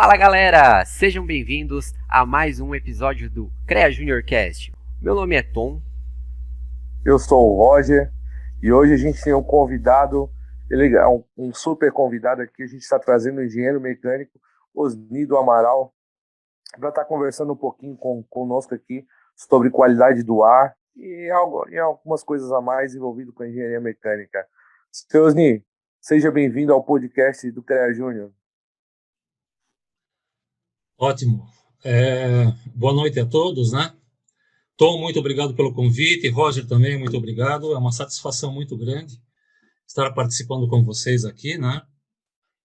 Fala galera, sejam bem-vindos a mais um episódio do CREA Junior Cast. Meu nome é Tom. Eu sou o Roger e hoje a gente tem um convidado, ele é um super convidado aqui. A gente está trazendo o engenheiro mecânico Osni do Amaral para estar conversando um pouquinho conosco aqui sobre qualidade do ar e algumas coisas a mais envolvido com a engenharia mecânica. Seu Osni, seja bem-vindo ao podcast do CREA Júnior. Ótimo. Boa noite a todos, né? Tom, muito obrigado pelo convite. Roger também, muito obrigado. É uma satisfação muito grande estar participando com vocês aqui, né?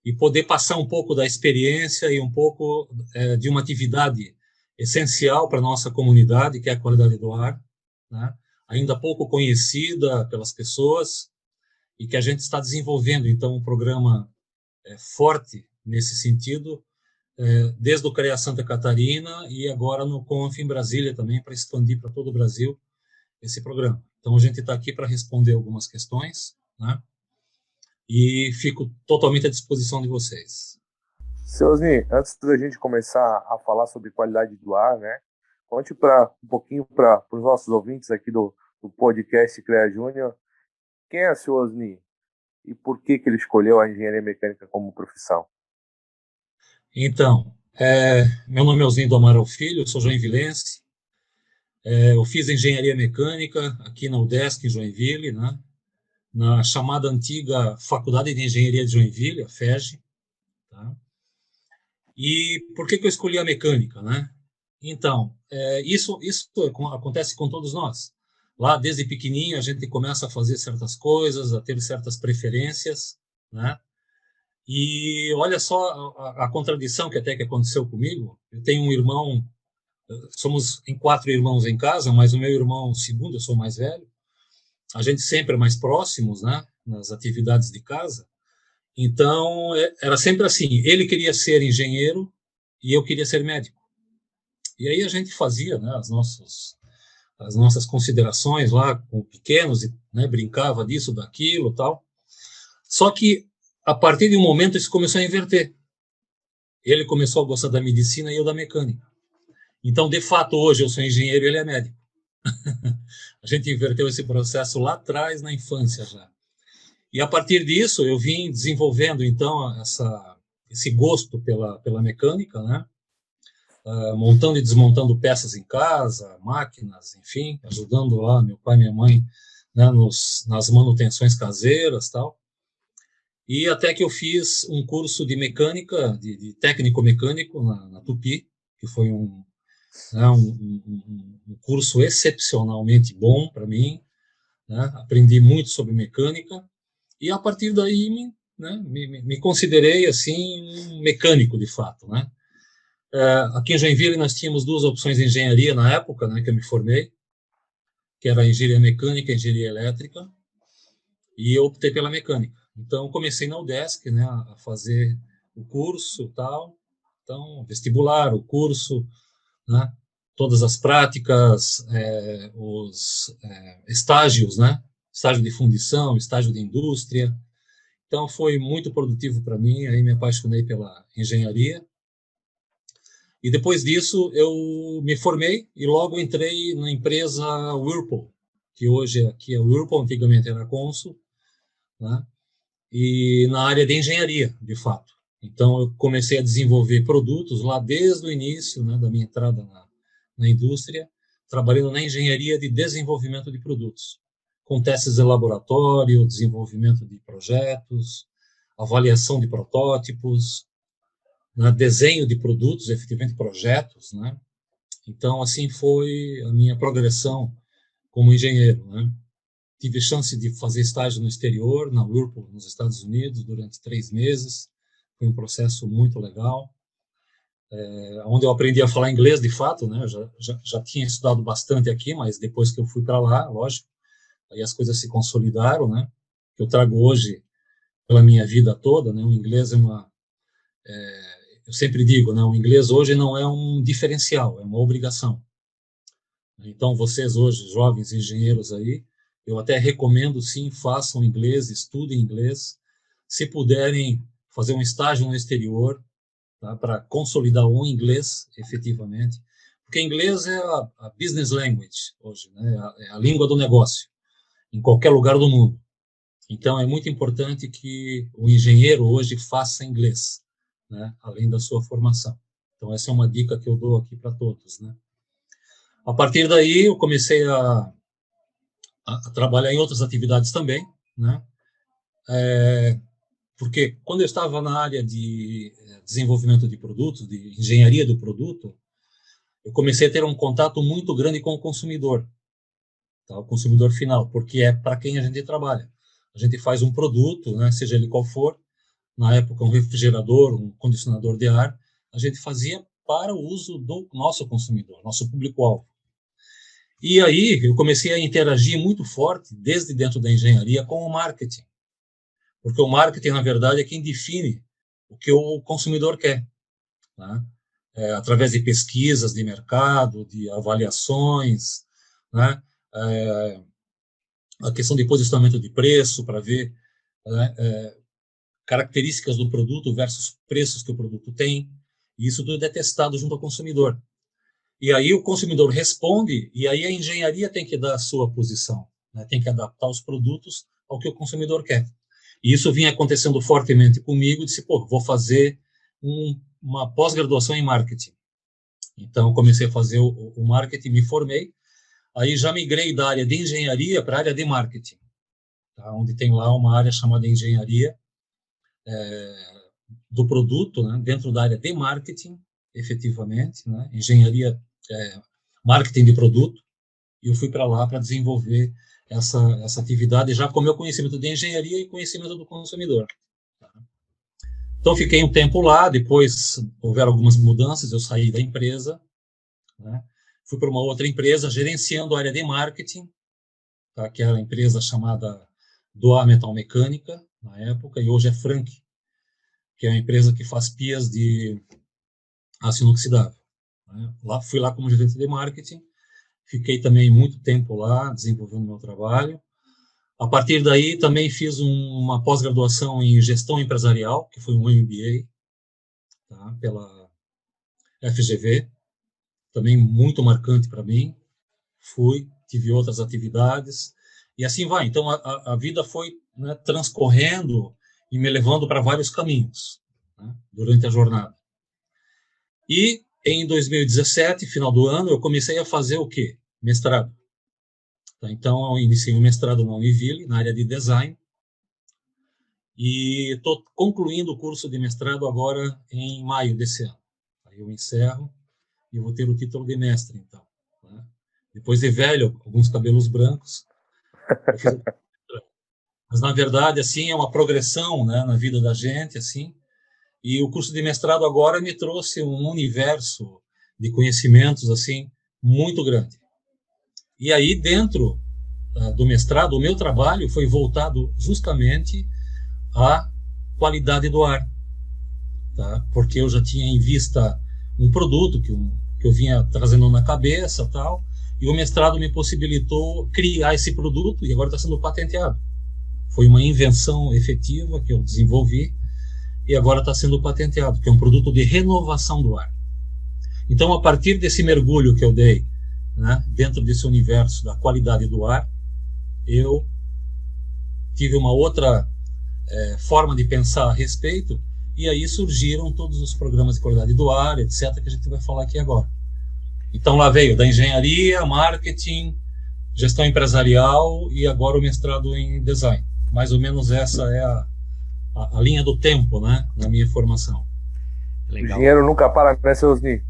E poder passar um pouco da experiência e um pouco de uma atividade essencial para a nossa comunidade, que é a qualidade do ar, né? Ainda pouco conhecida pelas pessoas e que a gente está desenvolvendo, então, um programa forte nesse sentido, desde o CREA Santa Catarina e agora no Conf em Brasília também, para expandir para todo o Brasil esse programa. Então, a gente está aqui para responder algumas questões, né? E fico totalmente à disposição de vocês. Seu Osni, antes da gente começar a falar sobre qualidade do ar, né? Conte um pouquinho para os nossos ouvintes aqui do podcast CREA Júnior, quem é o seu Osni e por que ele escolheu a engenharia mecânica como profissão? Então, meu nome é Osni do Amaral Filho, eu sou joinvilense. Eu fiz engenharia mecânica aqui na UDESC, em Joinville, né? Na chamada antiga Faculdade de Engenharia de Joinville, a FEG. Tá? E por que eu escolhi a mecânica, né? Então, isso acontece com todos nós. Lá, desde pequenininho, a gente começa a fazer certas coisas, a ter certas preferências, né? E olha só a contradição que aconteceu comigo. Eu tenho um irmão, somos em 4 irmãos em casa, mas o meu irmão segundo, eu sou mais velho. A gente sempre é mais próximos, né? Nas atividades de casa. Então, era sempre assim. Ele queria ser engenheiro e eu queria ser médico. E aí a gente fazia, né, as nossas considerações lá com pequenos, e, né, brincava disso, daquilo, tal. Só que a partir de um momento isso começou a inverter. Ele começou a gostar da medicina e eu da mecânica. Então, de fato, hoje eu sou engenheiro e ele é médico. A gente inverteu esse processo lá atrás, na infância já. E a partir disso eu vim desenvolvendo então esse gosto pela mecânica, né? Montando e desmontando peças em casa, máquinas, enfim, ajudando lá meu pai e minha mãe, né, nas manutenções caseiras, tal. E até que eu fiz um curso de mecânica, de técnico mecânico na Tupi, que foi um curso excepcionalmente bom para mim, né? Aprendi muito sobre mecânica e a partir daí me considerei assim um mecânico de fato, né? Aqui em Joinville nós tínhamos 2 opções de engenharia na época, né, que eu me formei, que era a engenharia mecânica e a engenharia elétrica, e eu optei pela mecânica. Então comecei na UDESC, né, a fazer o curso, tal. Então vestibular, o curso, né, todas as práticas, os estágios, né, estágio de fundição, estágio de indústria. Então foi muito produtivo para mim. Aí me apaixonei pela engenharia. E depois disso, eu me formei e logo entrei na empresa Whirlpool, que hoje aqui é Whirlpool, antigamente era Consul, né? E na área de engenharia, de fato. Então, eu comecei a desenvolver produtos lá desde o início, né, da minha entrada na indústria, trabalhando na engenharia de desenvolvimento de produtos, com testes de laboratório, desenvolvimento de projetos, avaliação de protótipos, né, desenho de produtos, efetivamente projetos, né? Então, assim foi a minha progressão como engenheiro, né? Tive chance de fazer estágio no exterior, na Whirlpool, nos Estados Unidos, durante 3 meses. Foi um processo muito legal, onde eu aprendi a falar inglês de fato, né? Já tinha estudado bastante aqui, mas depois que eu fui para lá, lógico, aí as coisas se consolidaram, né? Que eu trago hoje pela minha vida toda, né? O inglês eu sempre digo, né, o inglês hoje não é um diferencial, é uma obrigação. Então, vocês hoje, jovens engenheiros aí, eu até recomendo, sim, façam inglês, estudem inglês. Se puderem fazer um estágio no exterior, tá? Para consolidar o inglês, efetivamente, porque inglês é a business language hoje, né? É a língua do negócio, em qualquer lugar do mundo. Então, é muito importante que o engenheiro hoje faça inglês, né? Além da sua formação. Então, essa é uma dica que eu dou aqui para todos, né? A partir daí, eu comecei a trabalhar em outras atividades também, né? Porque quando eu estava na área de desenvolvimento de produtos, de engenharia do produto, eu comecei a ter um contato muito grande com o consumidor, tá? O consumidor final, porque é para quem a gente trabalha. A gente faz um produto, né, seja ele qual for, na época um refrigerador, um condicionador de ar, a gente fazia para o uso do nosso consumidor, nosso público-alvo. E aí eu comecei a interagir muito forte, desde dentro da engenharia, com o marketing. Porque o marketing, na verdade, é quem define o que o consumidor quer, né? Através de pesquisas de mercado, de avaliações, né? A questão de posicionamento de preço, para ver, né, características do produto versus preços que o produto tem, e isso tudo é testado junto ao consumidor. E aí o consumidor responde, e aí a engenharia tem que dar a sua posição, né? Tem que adaptar os produtos ao que o consumidor quer. E isso vinha acontecendo fortemente comigo, disse, vou fazer uma pós-graduação em marketing. Então, comecei a fazer o marketing, me formei, aí já migrei da área de engenharia para a área de marketing, tá? Onde tem lá uma área chamada engenharia do produto, né? Dentro da área de marketing, efetivamente, né? Engenharia, marketing de produto, e eu fui para lá para desenvolver essa atividade já com meu conhecimento de engenharia e conhecimento do consumidor. Então, fiquei um tempo lá, depois houveram algumas mudanças, eu saí da empresa, né? Fui para uma outra empresa gerenciando a área de marketing, tá? Que era a empresa chamada Doá Metal Mecânica, na época, e hoje é Frank, que é uma empresa que faz pias de aço inoxidável, né? Fui lá como gerente de marketing, fiquei também muito tempo lá, desenvolvendo meu trabalho. A partir daí, também fiz uma pós-graduação em gestão empresarial, que foi um MBA, tá? Pela FGV, também muito marcante para mim. Tive outras atividades, e assim vai. Então, a vida foi, né, transcorrendo e me levando para vários caminhos, né, durante a jornada. E em 2017, final do ano, eu comecei a fazer o quê? Mestrado. Tá? Então, eu iniciei um mestrado na Univille, na área de design, e estou concluindo o curso de mestrado agora em maio desse ano. Aí eu encerro e vou ter o título de mestre, então. Né? Depois de velho, alguns cabelos brancos, eu fiz o... Mas, na verdade, assim, é uma progressão, né, na vida da gente, assim, e o curso de mestrado agora me trouxe um universo de conhecimentos, assim, muito grande. E aí, dentro do mestrado, o meu trabalho foi voltado justamente à qualidade do ar, tá? Porque eu já tinha em vista um produto que eu vinha trazendo na cabeça, tal, e o mestrado me possibilitou criar esse produto, e agora está sendo patenteado. Foi uma invenção efetiva que eu desenvolvi, e agora está sendo patenteado, que é um produto de renovação do ar. Então, a partir desse mergulho que eu dei, né, dentro desse universo da qualidade do ar, eu tive uma outra forma de pensar a respeito, e aí surgiram todos os programas de qualidade do ar, etc., que a gente vai falar aqui agora. Então, lá veio da engenharia, marketing, gestão empresarial e agora o mestrado em design. Mais ou menos essa é a linha do tempo, né, na minha formação. Legal. O dinheiro nunca para, né, seu Osni?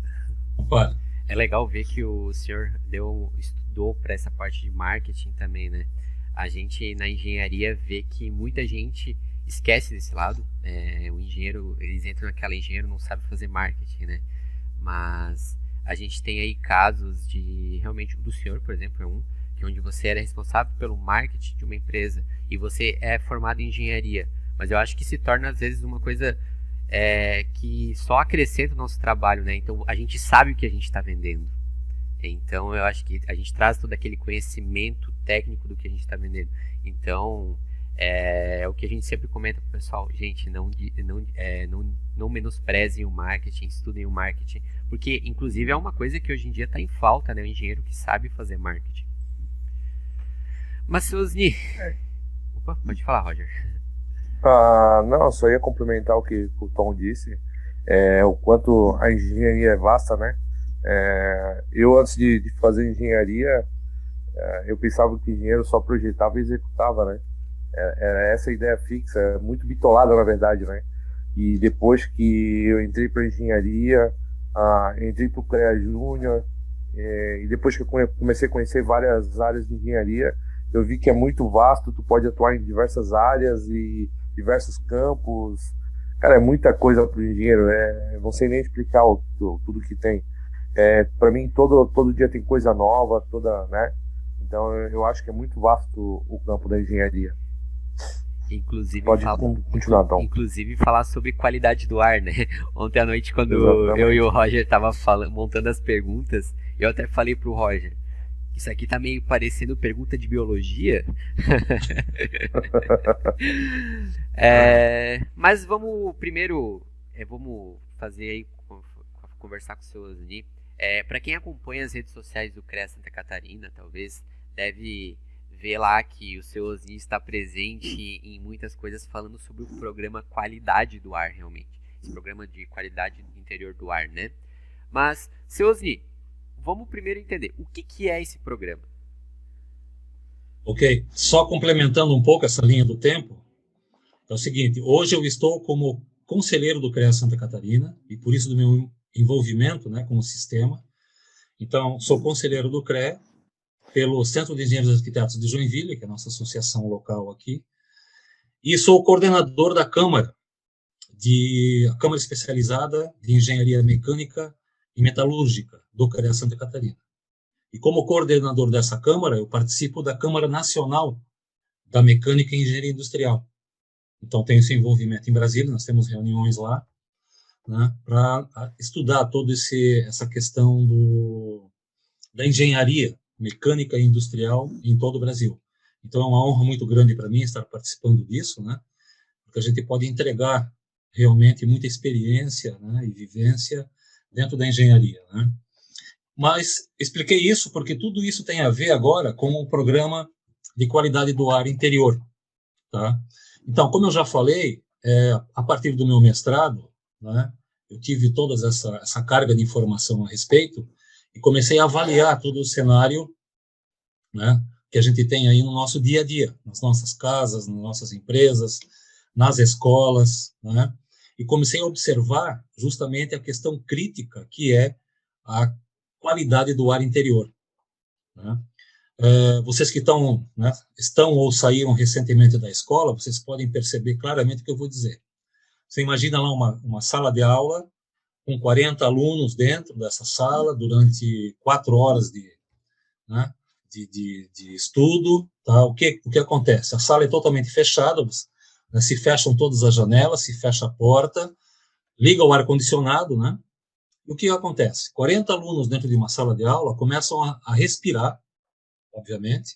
Não para. É legal ver que o senhor estudou para essa parte de marketing também, né? A gente na engenharia vê que muita gente esquece desse lado. O engenheiro, eles entram naquela engenheiro não sabe fazer marketing, né? Mas a gente tem aí casos de, realmente, o do senhor, por exemplo, é um, que onde você era responsável pelo marketing de uma empresa e você é formado em engenharia. Mas eu acho que se torna, às vezes, uma coisa que só acrescenta o nosso trabalho, né? Então, a gente sabe o que a gente está vendendo. Então, eu acho que a gente traz todo aquele conhecimento técnico do que a gente está vendendo. Então, É o que a gente sempre comenta pro pessoal, gente, não menosprezem o marketing, estudem o marketing, porque inclusive é uma coisa que hoje em dia está em falta, né? O engenheiro que sabe fazer marketing. Mas Suzy, opa, pode falar, Roger. Não, só ia complementar o que o Tom disse, o quanto a engenharia é vasta, né? Eu, antes de fazer engenharia, eu pensava que engenheiro só projetava e executava, né? Era essa a ideia fixa, muito bitolada, na verdade, né? E depois que eu entrei para engenharia, entrei para o CREA Júnior, e depois que eu comecei a conhecer várias áreas de engenharia, eu vi que é muito vasto, tu pode atuar em diversas áreas e diversos campos. Cara, é muita coisa para o engenheiro, não sei nem explicar tudo que tem. Para mim, todo dia tem coisa nova, né? Então, eu acho que é muito vasto o campo da engenharia. Inclusive, pode continuar, Tom. Inclusive, falar sobre qualidade do ar, né? Ontem à noite, quando eu e o Roger tava montando as perguntas, eu até falei pro Roger, isso aqui tá meio parecendo pergunta de biologia. Mas vamos primeiro, vamos fazer aí, conversar com o seu Osni. Para quem acompanha as redes sociais do CREA Santa Catarina, talvez deve ver lá que o seu Osni está presente em muitas coisas falando sobre o programa Qualidade do Ar, realmente. Esse programa de qualidade interior do ar, né? Mas, seu Osni, vamos primeiro entender o que é esse programa. Ok, só complementando um pouco essa linha do tempo, é o seguinte, hoje eu estou como conselheiro do CREA Santa Catarina, e por isso do meu envolvimento, né, com o sistema. Então, sou conselheiro do CREA, pelo Centro de Engenheiros e Arquitetos de Joinville, que é a nossa associação local aqui, e sou coordenador da Câmara Especializada de Engenharia Mecânica e Metalúrgica do CREA Santa Catarina. E como coordenador dessa Câmara, eu participo da Câmara Nacional da Mecânica e Engenharia Industrial. Então, tenho esse envolvimento em Brasília, nós temos reuniões lá, né, para estudar toda essa questão da engenharia mecânica e industrial em todo o Brasil. Então, é uma honra muito grande para mim estar participando disso, né, porque a gente pode entregar realmente muita experiência, né, e vivência dentro da engenharia, né. Mas expliquei isso porque tudo isso tem a ver agora com o programa de qualidade do ar interior, tá? Então, como eu já falei, a partir do meu mestrado, né, eu tive toda essa carga de informação a respeito e comecei a avaliar todo o cenário, né, que a gente tem aí no nosso dia a dia, nas nossas casas, nas nossas empresas, nas escolas, né, e comecei a observar justamente a questão crítica que é a qualidade do ar interior, né. Vocês que estão ou saíram recentemente da escola, vocês podem perceber claramente o que eu vou dizer. Você imagina lá uma sala de aula com 40 alunos dentro dessa sala durante 4 horas de estudo, tá? O que acontece? A sala é totalmente fechada, né, se fecham todas as janelas, se fecha a porta, liga o ar-condicionado, né? E o que acontece? 40 alunos dentro de uma sala de aula começam a respirar, obviamente,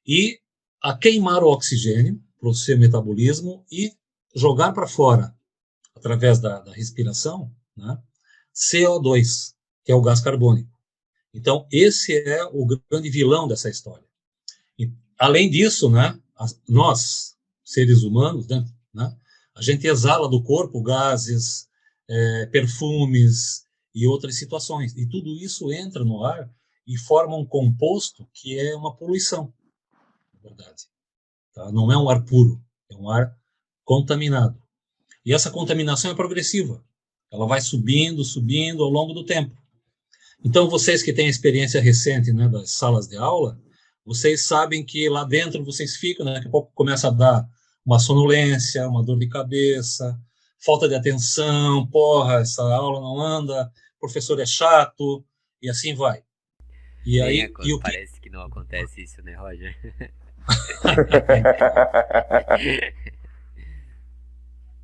e a queimar o oxigênio para o seu metabolismo e jogar para fora, através da respiração, né, CO2, que é o gás carbônico. Então, esse é o grande vilão dessa história. E, além disso, né, nós, seres humanos, né, a gente exala do corpo gases, perfumes e outras situações. E tudo isso entra no ar e forma um composto que é uma poluição, na verdade. Tá? Não é um ar puro, é um ar contaminado. E essa contaminação é progressiva. Ela vai subindo ao longo do tempo. Então, vocês que têm experiência recente, né, das salas de aula, vocês sabem que lá dentro vocês ficam, né, daqui a pouco começa a dar uma sonolência, uma dor de cabeça, falta de atenção, essa aula não anda, o professor é chato, e assim vai. E aí, parece que não acontece isso, né, Roger?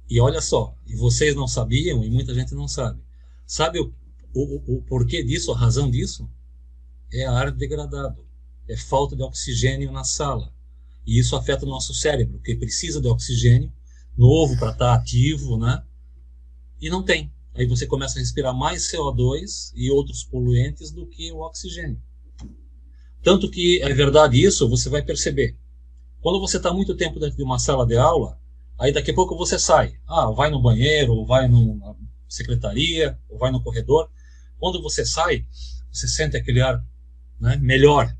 E olha só, e vocês não sabiam, e muita gente não sabe. Sabe o porquê disso, a razão disso? É ar degradado, é falta de oxigênio na sala. E isso afeta o nosso cérebro, que precisa de oxigênio novo para estar ativo, né? E não tem. Aí você começa a respirar mais CO2 e outros poluentes do que o oxigênio. Tanto que é verdade isso, você vai perceber. Quando você está muito tempo dentro de uma sala de aula, aí daqui a pouco você sai. Vai no banheiro, ou vai na secretaria, ou vai no corredor. Quando você sai, você sente aquele ar, né, melhor.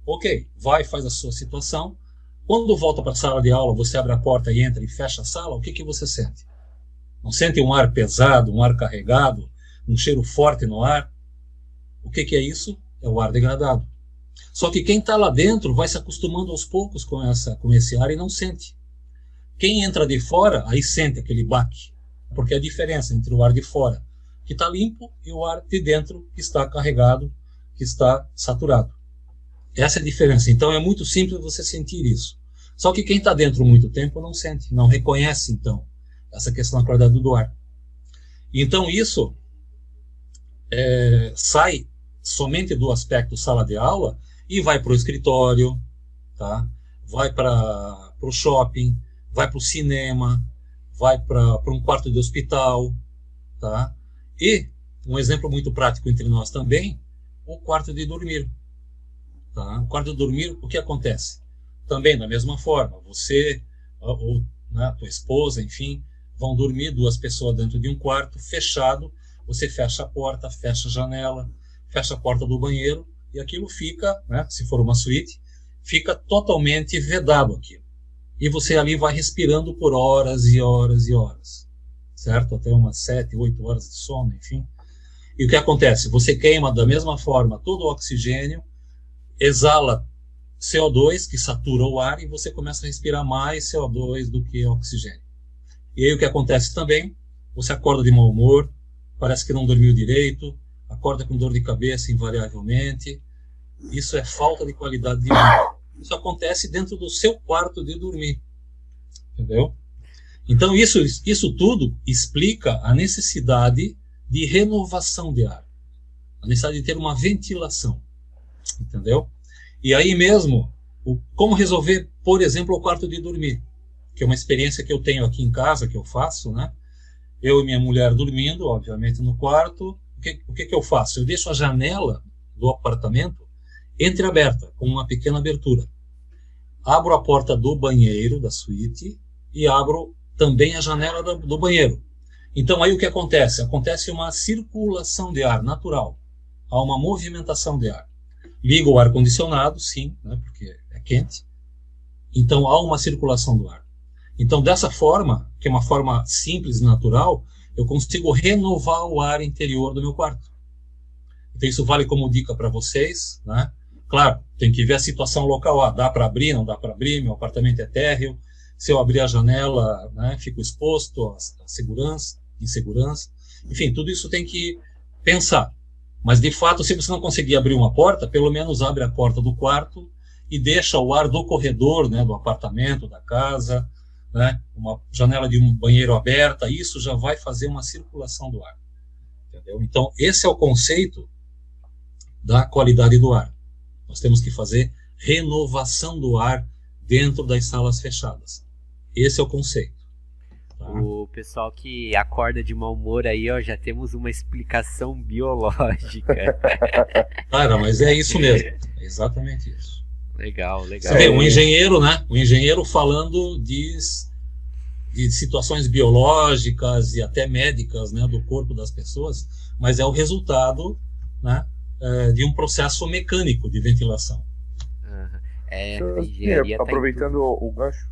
Ok, vai, faz a sua situação. Quando volta para a sala de aula, você abre a porta e entra e fecha a sala, o que você sente? Não sente um ar pesado, um ar carregado, um cheiro forte no ar? O que é isso? É o ar degradado. Só que quem está lá dentro vai se acostumando aos poucos com esse ar e não sente. Quem entra de fora, aí sente aquele baque. Porque é a diferença entre o ar de fora, que está limpo, e o ar de dentro, que está carregado, que está saturado. Essa é a diferença. Então é muito simples você sentir isso. Só que quem está dentro muito tempo não sente, não reconhece, então, essa questão da qualidade do ar. Então isso sai somente do aspecto sala de aula e vai para o escritório, tá? Vai para o shopping, vai para o cinema, vai para um quarto de hospital, tá? E um exemplo muito prático entre nós também, o quarto de dormir. Tá? O quarto de dormir, o que acontece? Também da mesma forma, você ou né, tua esposa, enfim, vão dormir 2 pessoas dentro de um quarto fechado, você fecha a porta, fecha a janela, fecha a porta do banheiro, e aquilo fica, né, se for uma suíte, fica totalmente vedado aquilo. E você ali vai respirando por horas e horas e horas, certo? Até umas 7, 8 horas de sono, enfim. E o que acontece? Você queima da mesma forma todo o oxigênio, exala CO2, que satura o ar, e você começa a respirar mais CO2 do que oxigênio. E aí o que acontece também? Você acorda de mau humor, parece que não dormiu direito, acorda com dor de cabeça invariavelmente. Isso é falta de qualidade de vida. Isso acontece dentro do seu quarto de dormir. Entendeu? Então isso tudo explica a necessidade de renovação de ar. A necessidade de ter uma ventilação. Entendeu? E aí mesmo, como resolver, por exemplo, o quarto de dormir, que é uma experiência que eu tenho aqui em casa, que eu faço, né? Eu e minha mulher dormindo, obviamente, no quarto. O que eu faço? Eu deixo a janela do apartamento entreaberta, com uma pequena abertura. Abro a porta do banheiro, da suíte, e abro também a janela do banheiro. Então aí o que acontece? Acontece uma circulação de ar natural. Há uma movimentação de ar. Liga o ar-condicionado, sim, né, porque é quente. Então há uma circulação do ar. Então dessa forma, que é uma forma simples e natural, eu consigo renovar o ar interior do meu quarto. Então isso vale como dica para vocês, né? Claro, tem que ver a situação local. Dá para abrir, não dá para abrir, meu apartamento é térreo. Se eu abrir a janela, né, fico exposto à insegurança. Enfim, tudo isso tem que pensar. Mas, de fato, se você não conseguir abrir uma porta, pelo menos abre a porta do quarto e deixa o ar do corredor, né, do apartamento, da casa, né, uma janela de um banheiro aberta, isso já vai fazer uma circulação do ar. Entendeu? Então, esse é o conceito da qualidade do ar. Nós temos que fazer renovação do ar dentro das salas fechadas. Esse é o conceito. Tá? O pessoal que acorda de mau humor aí, ó, já temos uma explicação biológica. Cara, mas é isso mesmo. É exatamente isso. Legal, legal. Você vê, um engenheiro, né? Um engenheiro falando de situações biológicas e até médicas, né, do corpo das pessoas, mas é o resultado, né, de um processo mecânico de ventilação. Uhum. A engenharia aproveitando o gancho.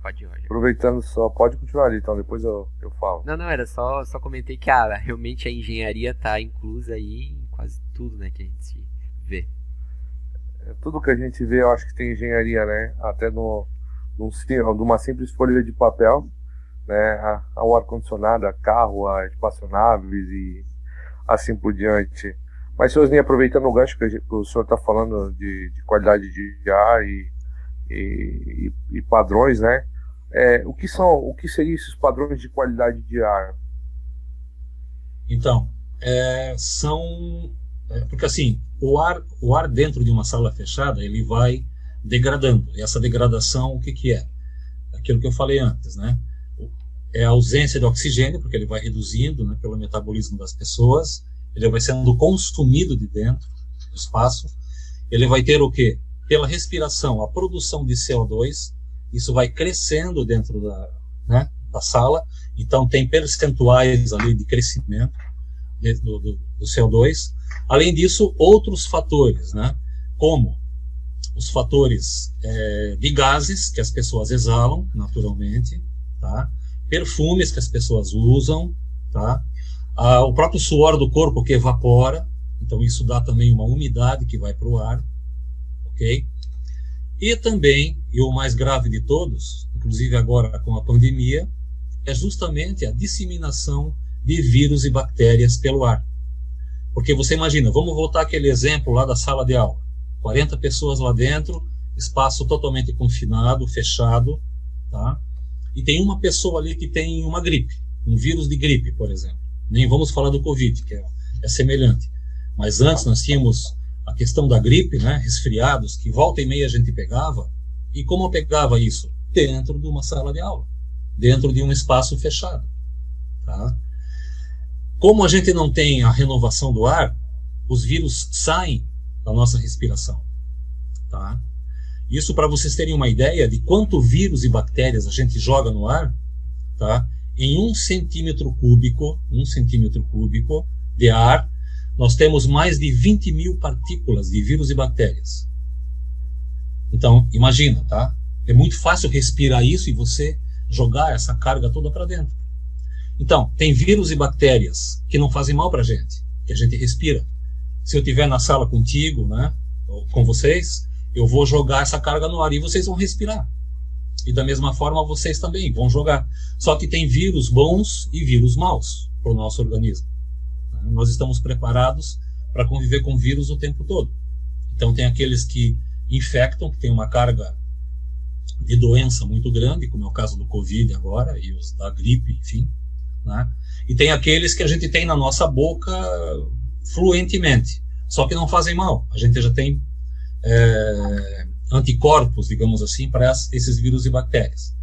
Pode ir, Roger. Aproveitando só, pode continuar ali, então depois eu falo. Não, era só comentei que realmente a engenharia está inclusa aí em quase tudo, né, que a gente vê. Tudo que a gente vê, eu acho que tem engenharia, né? Até numa simples folha de papel, né? Ao ar-condicionado, a carro, a espaçonaves e assim por diante. Mas, senhorzinho, aproveitando o gancho que o senhor está falando de qualidade de ar e padrões, né? O que seriam esses padrões de qualidade de ar? Então, porque assim, o ar dentro de uma sala fechada, ele vai degradando. E essa degradação, o que que é? Aquilo que eu falei antes, né? É a ausência de oxigênio, porque ele vai reduzindo, né, pelo metabolismo das pessoas, ele vai sendo consumido de dentro do espaço, ele vai ter o quê? Pela respiração, a produção de CO2, isso vai crescendo dentro da sala, então tem percentuais ali de crescimento dentro do CO2. Além disso, outros fatores, né, como os fatores de gases que as pessoas exalam naturalmente, tá? Perfumes que as pessoas usam, tá? O próprio suor do corpo que evapora, então isso dá também uma umidade que vai para o ar, ok? E também, e o mais grave de todos, inclusive agora com a pandemia, é justamente a disseminação de vírus e bactérias pelo ar. Porque você imagina, vamos voltar àquele exemplo lá da sala de aula, 40 pessoas lá dentro, espaço totalmente confinado, fechado, tá? E tem uma pessoa ali que tem uma gripe, um vírus de gripe, por exemplo. Nem vamos falar do Covid, que é semelhante. Mas antes nós tínhamos a questão da gripe, né, resfriados, que volta e meia a gente pegava. E como eu pegava isso? Dentro de uma sala de aula, dentro de um espaço fechado, tá? Como a gente não tem a renovação do ar, os vírus saem da nossa respiração, tá? Isso para vocês terem uma ideia de quanto vírus e bactérias a gente joga no ar, tá? Em 1 centímetro cúbico de ar, nós temos mais de 20 mil partículas de vírus e bactérias. Então, imagina, tá? É muito fácil respirar isso e você jogar essa carga toda para dentro. Então, tem vírus e bactérias que não fazem mal para a gente, que a gente respira. Se eu estiver na sala contigo, né, ou com vocês, eu vou jogar essa carga no ar e vocês vão respirar. E da mesma forma vocês também vão jogar. Só que tem vírus bons e vírus maus para o nosso organismo. Nós estamos preparados para conviver com vírus o tempo todo. Então tem aqueles que infectam, que tem uma carga de doença muito grande, como é o caso do Covid agora, e os da gripe, enfim, né? E tem aqueles que a gente tem na nossa boca fluentemente, só que não fazem mal. A gente já tem anticorpos, digamos assim, para esses vírus e bactérias.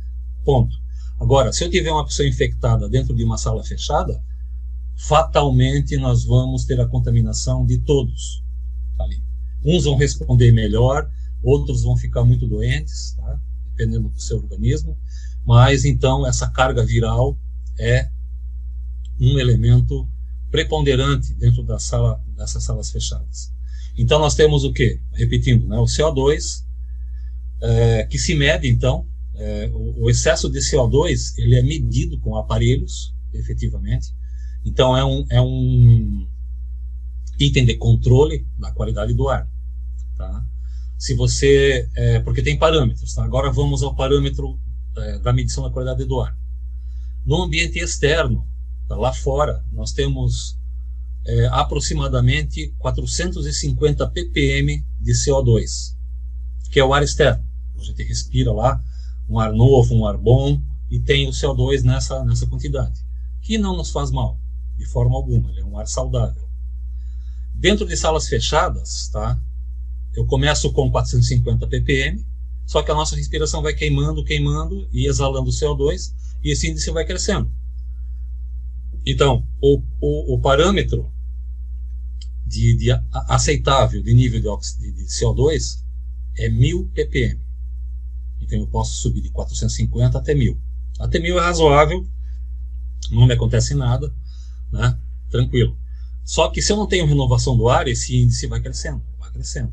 Ponto. Agora, se eu tiver uma pessoa infectada dentro de uma sala fechada, fatalmente nós vamos ter a contaminação de todos ali. Uns vão responder melhor, outros vão ficar muito doentes, tá? Dependendo do seu organismo, mas então essa carga viral é um elemento preponderante dentro dessas salas fechadas. Então nós temos o quê? Repetindo, né? O CO2, que se mede então, o excesso de CO2 ele é medido com aparelhos, efetivamente. Então é um item de controle da qualidade do ar, tá? Se você, porque tem parâmetros, tá? Agora vamos ao parâmetro da medição da qualidade do ar. No ambiente externo, tá? Lá fora, nós temos aproximadamente 450 ppm de CO2, que é o ar externo. A gente respira lá um ar novo, um ar bom, e tem o CO2 nessa quantidade, que não nos faz mal, de forma alguma, ele é um ar saudável. Dentro de salas fechadas, tá? Eu começo com 450 ppm, só que a nossa respiração vai queimando e exalando CO2, e esse índice vai crescendo. Então, o parâmetro de aceitável de nível de CO2 é 1000 ppm. Então eu posso subir de 450 até 1000. Até 1000 é razoável, não me acontece nada, né? Tranquilo. Só que se eu não tenho renovação do ar, esse índice vai crescendo, vai crescendo.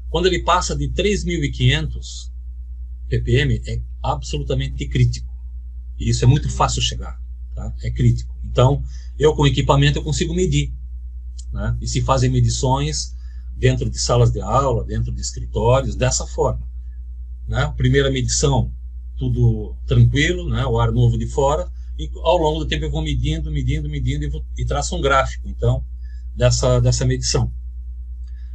Quando ele passa de 3.500 ppm, é absolutamente crítico. E isso é muito fácil chegar, tá? É crítico. Então, eu com equipamento eu consigo medir, né? E se fazem medições dentro de salas de aula, dentro de escritórios, dessa forma, né? Primeira medição, tudo tranquilo, né? O ar novo de fora, e ao longo do tempo eu vou medindo e traço um gráfico, então, dessa medição.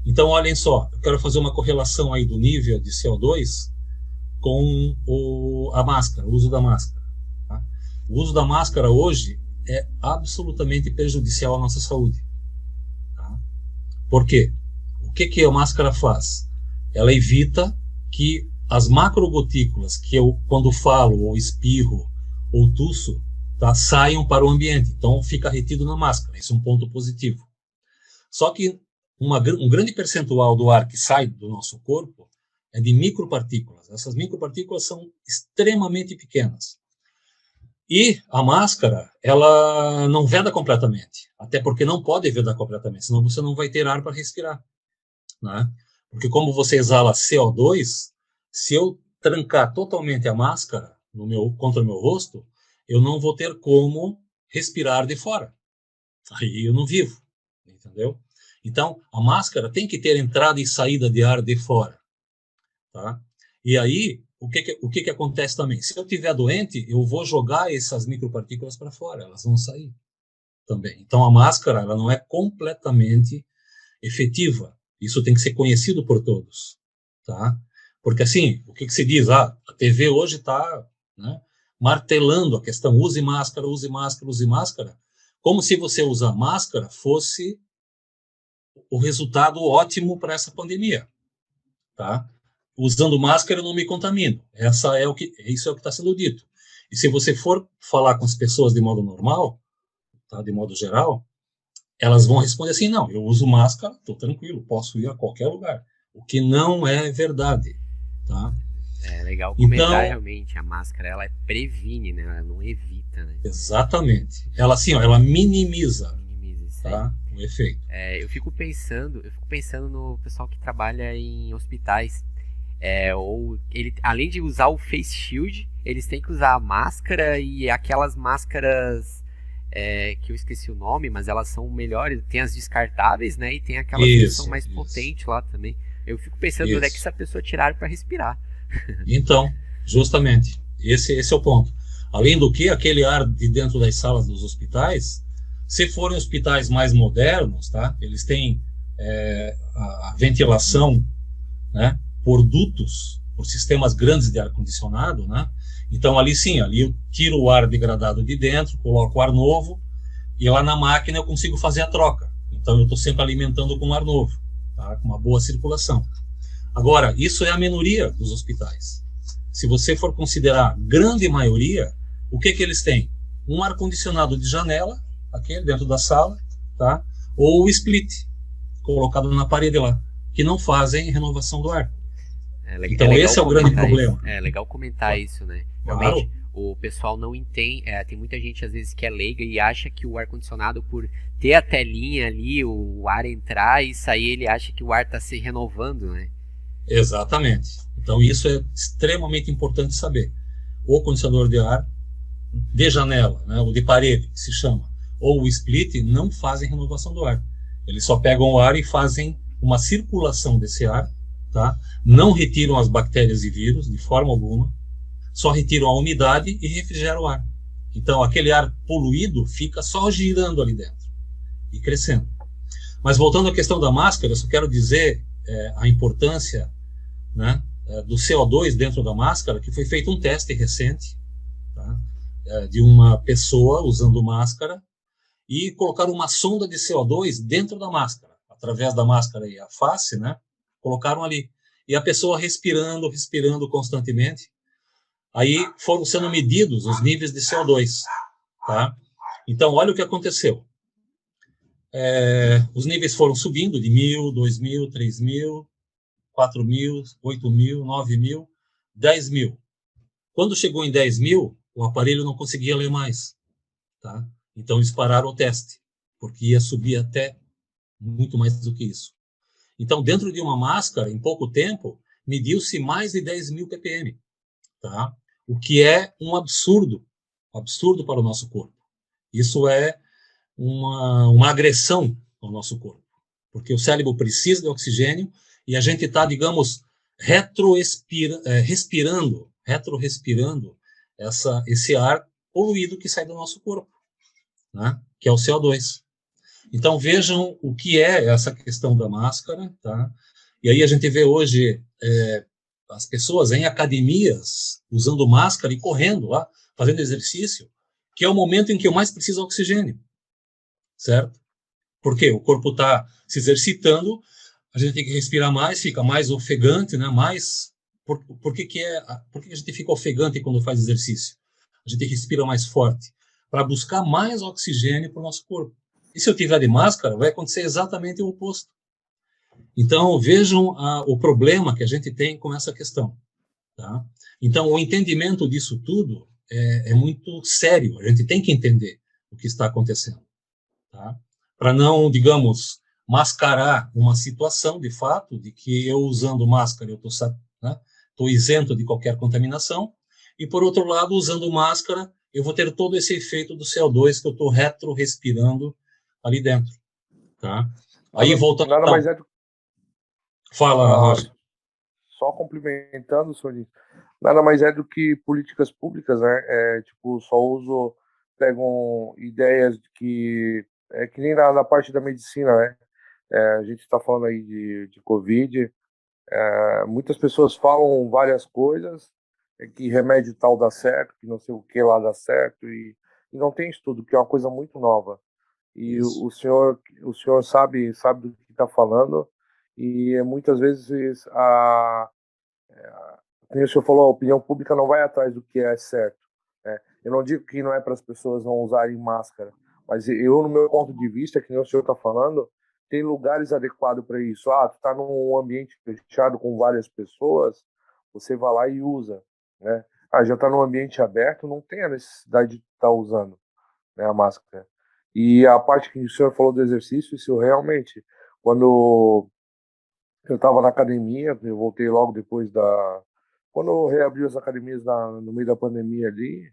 Então, olhem só, eu quero fazer uma correlação aí do nível de CO2 com a máscara, o uso da máscara. Tá? O uso da máscara hoje é absolutamente prejudicial à nossa saúde. Tá? Por quê? O que a máscara faz? Ela evita que as macrogotículas que eu, quando falo, ou espirro, ou tuço, tá, saiam para o ambiente. Então, fica retido na máscara. Isso é um ponto positivo. Só que um grande percentual do ar que sai do nosso corpo é de micropartículas. Essas micropartículas são extremamente pequenas. E a máscara, ela não veda completamente. Até porque não pode vedar completamente, senão você não vai ter ar para respirar, né? Porque como você exala CO2, se eu trancar totalmente a máscara contra o meu rosto, eu não vou ter como respirar de fora. Aí eu não vivo, entendeu? Então, a máscara tem que ter entrada e saída de ar de fora, tá? E aí, o que acontece também? Se eu estiver doente, eu vou jogar essas micropartículas para fora, elas vão sair também. Então, a máscara, ela não é completamente efetiva. Isso tem que ser conhecido por todos, tá? Porque, assim, o que se diz? A TV hoje está, né, martelando a questão, use máscara, use máscara, use máscara, como se você usar máscara fosse o resultado ótimo para essa pandemia, tá? Usando máscara eu não me contamino. Isso é o que está sendo dito. E se você for falar com as pessoas de modo normal, tá, de modo geral, elas vão responder assim, não, eu uso máscara, estou tranquilo, posso ir a qualquer lugar. O que não é verdade, tá? É legal comentar, então, realmente, a máscara, ela previne, né? Ela não evita, né? Exatamente. Ela, assim, ó, ela minimiza, Minimiza, tá, o efeito. eu fico pensando no pessoal que trabalha em hospitais. Além de usar o face shield, eles têm que usar a máscara e aquelas máscaras que eu esqueci o nome, mas elas são melhores. Tem as descartáveis, né? E tem aquelas que são mais potentes lá também. Eu fico pensando onde é que essa pessoa tiraram para respirar. Então, justamente, esse é o ponto. Além do que, aquele ar de dentro das salas dos hospitais, se forem hospitais mais modernos, tá? Eles têm a ventilação, né, por dutos, por sistemas grandes de ar-condicionado, né? Então, ali sim, ali eu tiro o ar degradado de dentro, coloco o ar novo, e lá na máquina eu consigo fazer a troca. Então, eu estou sempre alimentando com ar novo, tá? Com uma boa circulação. Agora, isso é a minoria dos hospitais. Se você for considerar a grande maioria, o que eles têm? Um ar-condicionado de janela, aquele dentro da sala, tá? Ou o split, colocado na parede lá, que não fazem renovação do ar. Então, esse é o grande problema. É legal comentar isso, né? Realmente, o pessoal não entende. Tem muita gente, às vezes, que é leiga e acha que o ar-condicionado, por ter a telinha ali, o ar entrar e sair, ele acha que o ar está se renovando, né? Exatamente. Então, isso é extremamente importante saber. O condicionador de ar de janela, né, ou de parede, que se chama, ou o split, não fazem renovação do ar. Eles só pegam o ar e fazem uma circulação desse ar, tá? Não retiram as bactérias e vírus de forma alguma, só retiram a umidade e refrigeram o ar. Então, aquele ar poluído fica só girando ali dentro e crescendo. Mas voltando à questão da máscara, eu só quero dizer a importância, né, do CO2 dentro da máscara, que foi feito um teste recente, tá, de uma pessoa usando máscara, e colocaram uma sonda de CO2 dentro da máscara, através da máscara e a face, né, colocaram ali, e a pessoa respirando constantemente. Aí foram sendo medidos os níveis de CO2, tá? Então, olha o que aconteceu. Os níveis foram subindo de 1.000, 2.000, 3.000, 4.000, 8.000, 9.000, 10.000. Quando chegou em 10.000, o aparelho não conseguia ler mais, tá? Então eles pararam o teste, porque ia subir até muito mais do que isso. Então, dentro de uma máscara, em pouco tempo, mediu-se mais de 10.000 ppm, tá? O que é um absurdo para o nosso corpo. Isso é uma agressão ao nosso corpo, porque o cérebro precisa de oxigênio e a gente está, digamos, retrorespirando esse ar poluído que sai do nosso corpo, né? Que é o CO2. Então, vejam o que é essa questão da máscara, tá? E aí a gente vê hoje as pessoas em academias usando máscara e correndo lá, fazendo exercício, que é o momento em que eu mais preciso de oxigênio, certo? Porque o corpo está se exercitando, a gente tem que respirar mais, fica mais ofegante, né? Mais Por que a gente fica ofegante quando faz exercício? A gente respira mais forte para buscar mais oxigênio para o nosso corpo. E se eu tiver de máscara, vai acontecer exatamente o oposto. Então, vejam o problema que a gente tem com essa questão. Tá? Então, o entendimento disso tudo é muito sério. A gente tem que entender o que está acontecendo. Tá? Para não, digamos, mascarar uma situação, de fato, de que eu usando máscara, eu estou isento de qualquer contaminação, e, por outro lado, usando máscara, eu vou ter todo esse efeito do CO2 que eu estou retrorespirando ali dentro. Tá? Aí, voltando... Nada mais é do... Fala, Roger. Só complementando, Soninho, nada mais é do que políticas públicas, né? Tipo, pegam ideias que nem na parte da medicina, né? A gente está falando aí de Covid, muitas pessoas falam várias coisas, que remédio tal dá certo, que não sei o que lá dá certo, e não tem estudo, que é uma coisa muito nova. E o senhor sabe do que está falando, e muitas vezes como o senhor falou, a opinião pública não vai atrás do que é certo, né? Eu não digo que não é para as pessoas não usarem máscara, mas eu, no meu ponto de vista, que nem o senhor está falando, tem lugares adequados para isso. Tu está num ambiente fechado com várias pessoas, você vai lá e usa, né? Já está num ambiente aberto, não tem a necessidade de estar usando, né, a máscara. E a parte que o senhor falou do exercício, isso realmente, quando eu estava na academia, eu voltei logo depois quando reabriu as academias no meio da pandemia ali,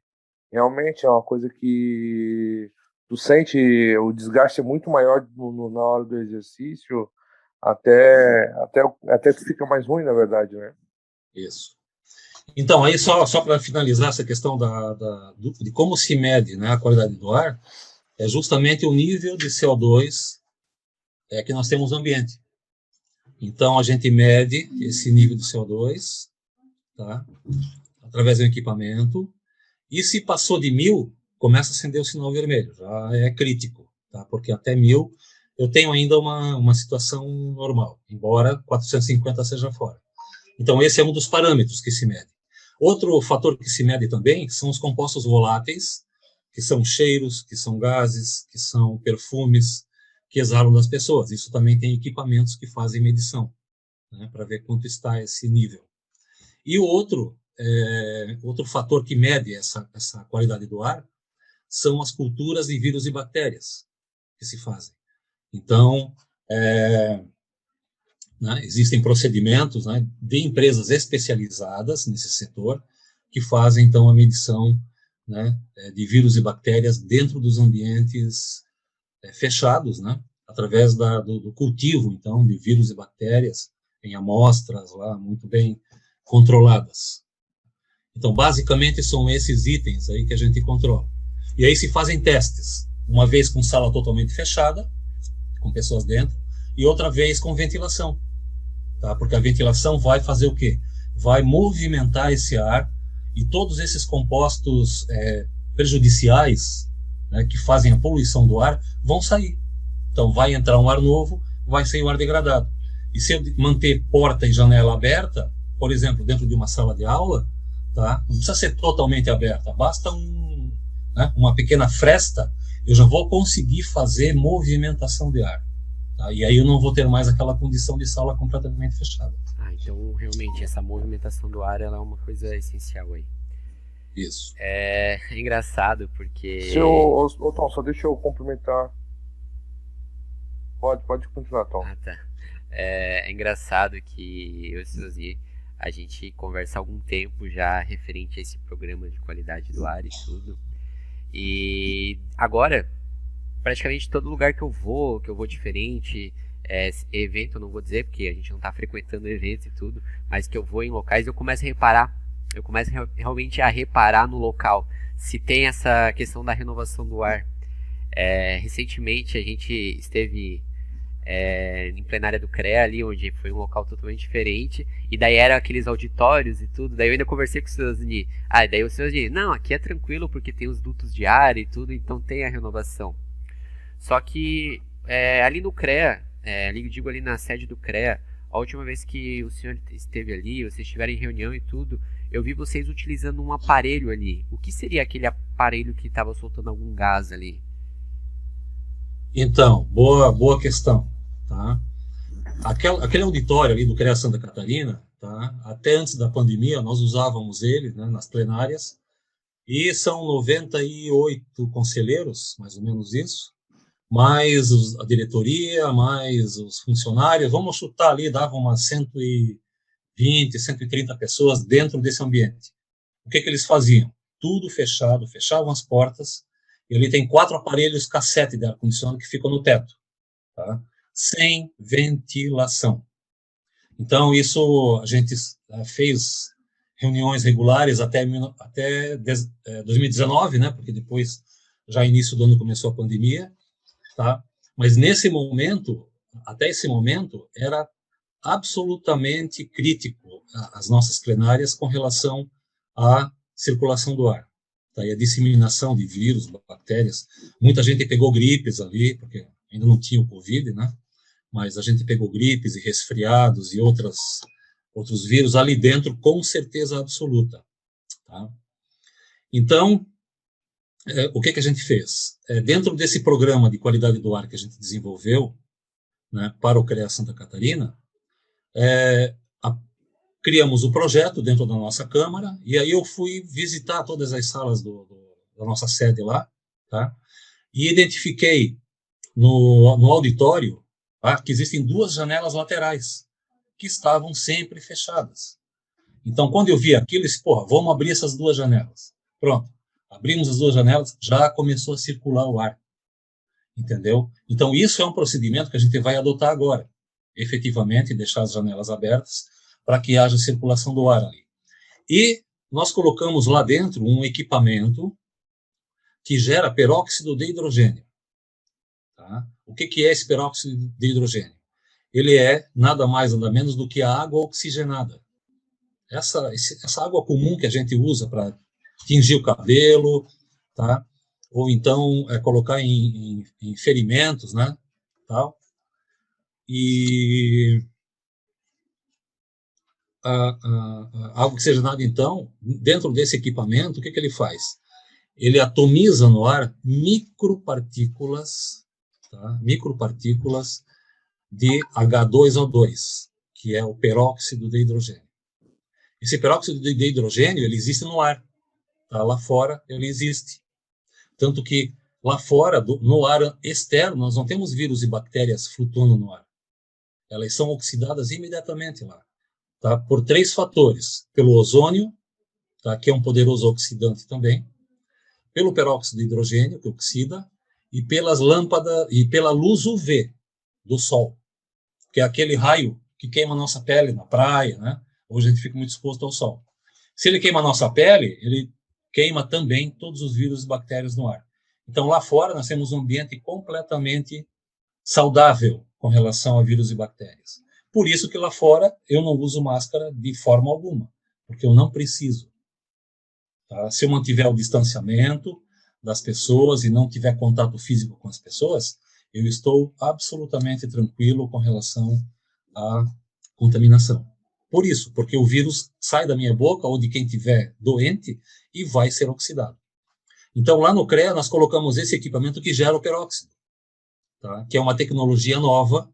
realmente é uma coisa que tu sente, o desgaste é muito maior na hora do exercício, até tu fica mais ruim, na verdade, né? Isso. Então, aí só para finalizar essa questão de como se mede, né, a qualidade do ar, é justamente o nível de CO2 que nós temos no ambiente. Então, a gente mede esse nível de CO2, tá, através do equipamento, e se passou de 1000, começa a acender o sinal vermelho, já é crítico, tá, porque até 1000 eu tenho ainda uma situação normal, embora 450 seja fora. Então, esse é um dos parâmetros que se mede. Outro fator que se mede também são os compostos voláteis, que são cheiros, que são gases, que são perfumes, que exalam das pessoas. Isso também tem equipamentos que fazem medição, né, para ver quanto está esse nível. E o outro fator que mede essa qualidade do ar são as culturas de vírus e bactérias que se fazem. Então, né, existem procedimentos, né, de empresas especializadas nesse setor que fazem, então, a medição, né, de vírus e bactérias dentro dos ambientes fechados, né, através do cultivo, então, de vírus e bactérias em amostras lá muito bem controladas. Então, basicamente, são esses itens aí que a gente controla. E aí se fazem testes, uma vez com sala totalmente fechada, com pessoas dentro, e outra vez com ventilação, tá? Porque a ventilação vai fazer o quê? Vai movimentar esse ar e todos esses compostos prejudiciais, né, que fazem a poluição do ar, vão sair. Então, vai entrar um ar novo, vai sair o ar degradado. E se eu manter porta e janela aberta, por exemplo, dentro de uma sala de aula, tá? Não precisa ser totalmente aberta, basta uma pequena fresta, eu já vou conseguir fazer movimentação de ar. Tá? E aí eu não vou ter mais aquela condição de sala completamente fechada. Então, realmente, essa movimentação do ar ela é uma coisa essencial aí. Isso. É engraçado porque... Tom, só deixa eu complementar. Pode continuar, Tom. Tá. É engraçado que eu e o Suzy, a gente conversa há algum tempo já referente a esse programa de qualidade do ar e tudo. E agora, praticamente todo lugar que eu vou diferente, evento eu não vou dizer, porque a gente não está frequentando eventos e tudo, mas que eu vou em locais, eu começo a reparar, realmente a reparar no local, se tem essa questão da renovação do ar. Recentemente a gente esteve em plenária do CREA ali, onde foi um local totalmente diferente, e daí eram aqueles auditórios e tudo, daí eu ainda conversei com o Suzy, daí o Suzy, não, aqui é tranquilo porque tem os dutos de ar e tudo, então tem a renovação. Só que ali no CREA, ali na sede do CREA, a última vez que o senhor esteve ali, vocês estiveram em reunião e tudo, eu vi vocês utilizando um aparelho ali. O que seria aquele aparelho que estava soltando algum gás ali? Então, boa questão, tá? Aquele auditório ali do CREA Santa Catarina, tá? Até antes da pandemia, nós usávamos ele, né, nas plenárias, e são 98 conselheiros, mais ou menos isso, mais a diretoria, mais os funcionários, vamos chutar ali, dava umas 120, 130 pessoas dentro desse ambiente. O que eles faziam? Tudo fechado, fechavam as portas, e ali tem 4 aparelhos cassete de ar-condicionado que ficam no teto, tá? Sem ventilação. Então, isso a gente fez reuniões regulares até 2019, né? Porque depois, já início do ano, começou a pandemia, tá? Mas nesse momento, até esse momento, era absolutamente crítico as nossas plenárias com relação à circulação do ar, tá? E a disseminação de vírus, bactérias. Muita gente pegou gripes ali, porque ainda não tinha o Covid, né? Mas a gente pegou gripes e resfriados e outros vírus ali dentro, com certeza absoluta, tá? Então, o que a gente fez? Dentro desse programa de qualidade do ar que a gente desenvolveu, né, para o CREA Santa Catarina, criamos o projeto dentro da nossa Câmara, e aí eu fui visitar todas as salas da nossa sede lá, tá? E identifiquei no auditório, tá, que existem 2 janelas laterais, que estavam sempre fechadas. Então, quando eu vi aquilo, eu disse, vamos abrir essas 2 janelas. Pronto, abrimos as 2 janelas, já começou a circular o ar, entendeu? Então, isso é um procedimento que a gente vai adotar agora, efetivamente, deixar as janelas abertas para que haja circulação do ar ali. E nós colocamos lá dentro um equipamento que gera peróxido de hidrogênio. Tá? O que é esse peróxido de hidrogênio? Ele é nada mais, nada menos do que a água oxigenada. Essa água comum que a gente usa para tingir o cabelo, tá? Ou então colocar em ferimentos, né? Tal. E a água oxigenada, então, dentro desse equipamento, o que ele faz? Ele atomiza no ar micropartículas, tá? Micropartículas de H2O2, que é o peróxido de hidrogênio. Esse peróxido de hidrogênio, ele existe no ar, tá? Lá fora ele existe. Tanto que lá fora, no ar externo, nós não temos vírus e bactérias flutuando no ar. Elas são oxidadas imediatamente lá, tá? Por 3 fatores. Pelo ozônio, tá? Que é um poderoso oxidante também, pelo peróxido de hidrogênio, que oxida, e pelas lâmpadas e pela luz UV do sol, que é aquele raio que queima a nossa pele na praia, né? Hoje a gente fica muito exposto ao sol. Se ele queima a nossa pele, ele queima também todos os vírus e bactérias no ar. Então, lá fora, nós temos um ambiente completamente saudável com relação a vírus e bactérias. Por isso que lá fora eu não uso máscara de forma alguma, porque eu não preciso. Tá? Se eu mantiver o distanciamento das pessoas e não tiver contato físico com as pessoas, eu estou absolutamente tranquilo com relação à contaminação. Por isso, porque o vírus sai da minha boca ou de quem estiver doente e vai ser oxidado. Então, lá no CREA, nós colocamos esse equipamento que gera o peróxido, tá? Que é uma tecnologia nova,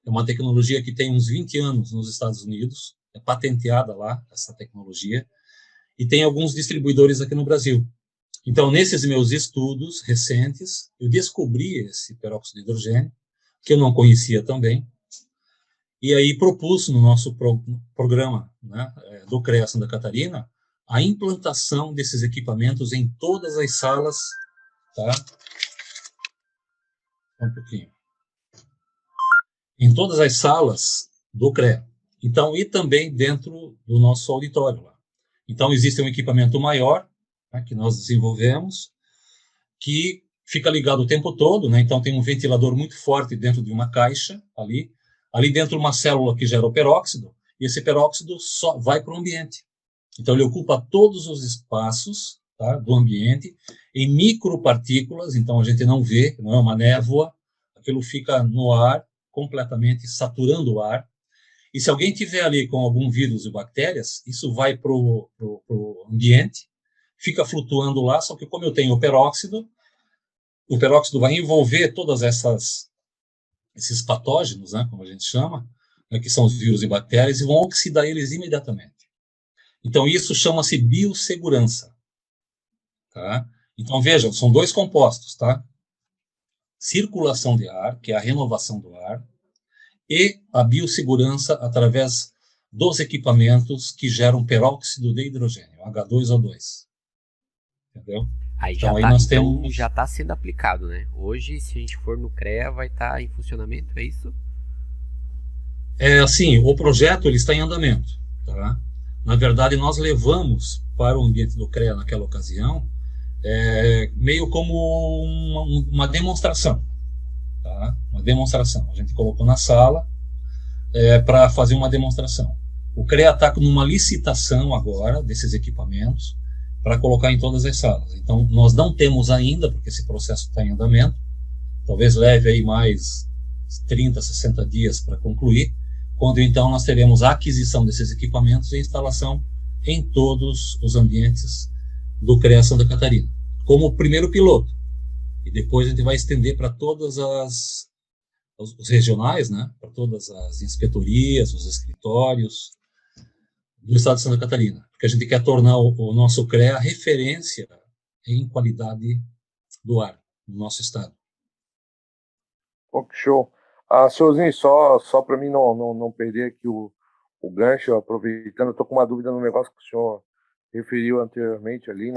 é uma tecnologia que tem uns 20 anos nos Estados Unidos, é patenteada lá, essa tecnologia, e tem alguns distribuidores aqui no Brasil. Então, nesses meus estudos recentes, eu descobri esse peróxido de hidrogênio, que eu não conhecia também, e aí propus no nosso programa, né, do CREA Santa Catarina, a implantação desses equipamentos em todas as salas, tá? Um pouquinho. Em todas as salas do CREA. Então, e também dentro do nosso auditório lá. Então, existe um equipamento maior, né, que nós desenvolvemos, que fica ligado o tempo todo, né? Então tem um ventilador muito forte dentro de uma caixa ali dentro uma célula que gera o peróxido, e esse peróxido só vai para o ambiente. Então ele ocupa todos os espaços, tá, do ambiente, em micropartículas, então a gente não vê, não é uma névoa, aquilo fica no ar, completamente saturando o ar, E se alguém tiver ali com algum vírus e bactérias, isso vai para o ambiente, fica flutuando lá, só que como eu tenho o peróxido vai envolver todas esses patógenos, né, como a gente chama, né, que são os vírus e bactérias, e vão oxidar eles imediatamente. Então, isso chama-se biossegurança. Tá? Então, vejam, são dois compostos, tá? Circulação de ar, que é a renovação do ar, e a biossegurança através dos equipamentos que geram peróxido de hidrogênio, H2O2. Entendeu? Aí Então, aí nós temos... já está sendo aplicado, né? Hoje, se a gente for no CREA, vai estar em funcionamento, é isso? É assim, o projeto ele está em andamento. Tá? Na verdade, nós levamos para o ambiente do CREA naquela ocasião, meio como uma demonstração. Tá? Uma demonstração. A gente colocou na sala para fazer uma demonstração. O CREA está numa licitação agora desses equipamentos para colocar em todas as salas. Então, nós não temos ainda, porque esse processo está em andamento, talvez leve aí mais 30, 60 dias para concluir, quando então nós teremos a aquisição desses equipamentos e instalação em todos os ambientes do CREA Santa Catarina, como primeiro piloto. E depois a gente vai estender para todas os regionais, né, para todas as inspetorias, os escritórios do estado de Santa Catarina, porque a gente quer tornar o nosso CREA referência em qualidade do ar no nosso estado. Pô, que show. Senhorzinho, só para mim não perder aqui o gancho, aproveitando, eu estou com uma dúvida no negócio que o senhor referiu anteriormente ali,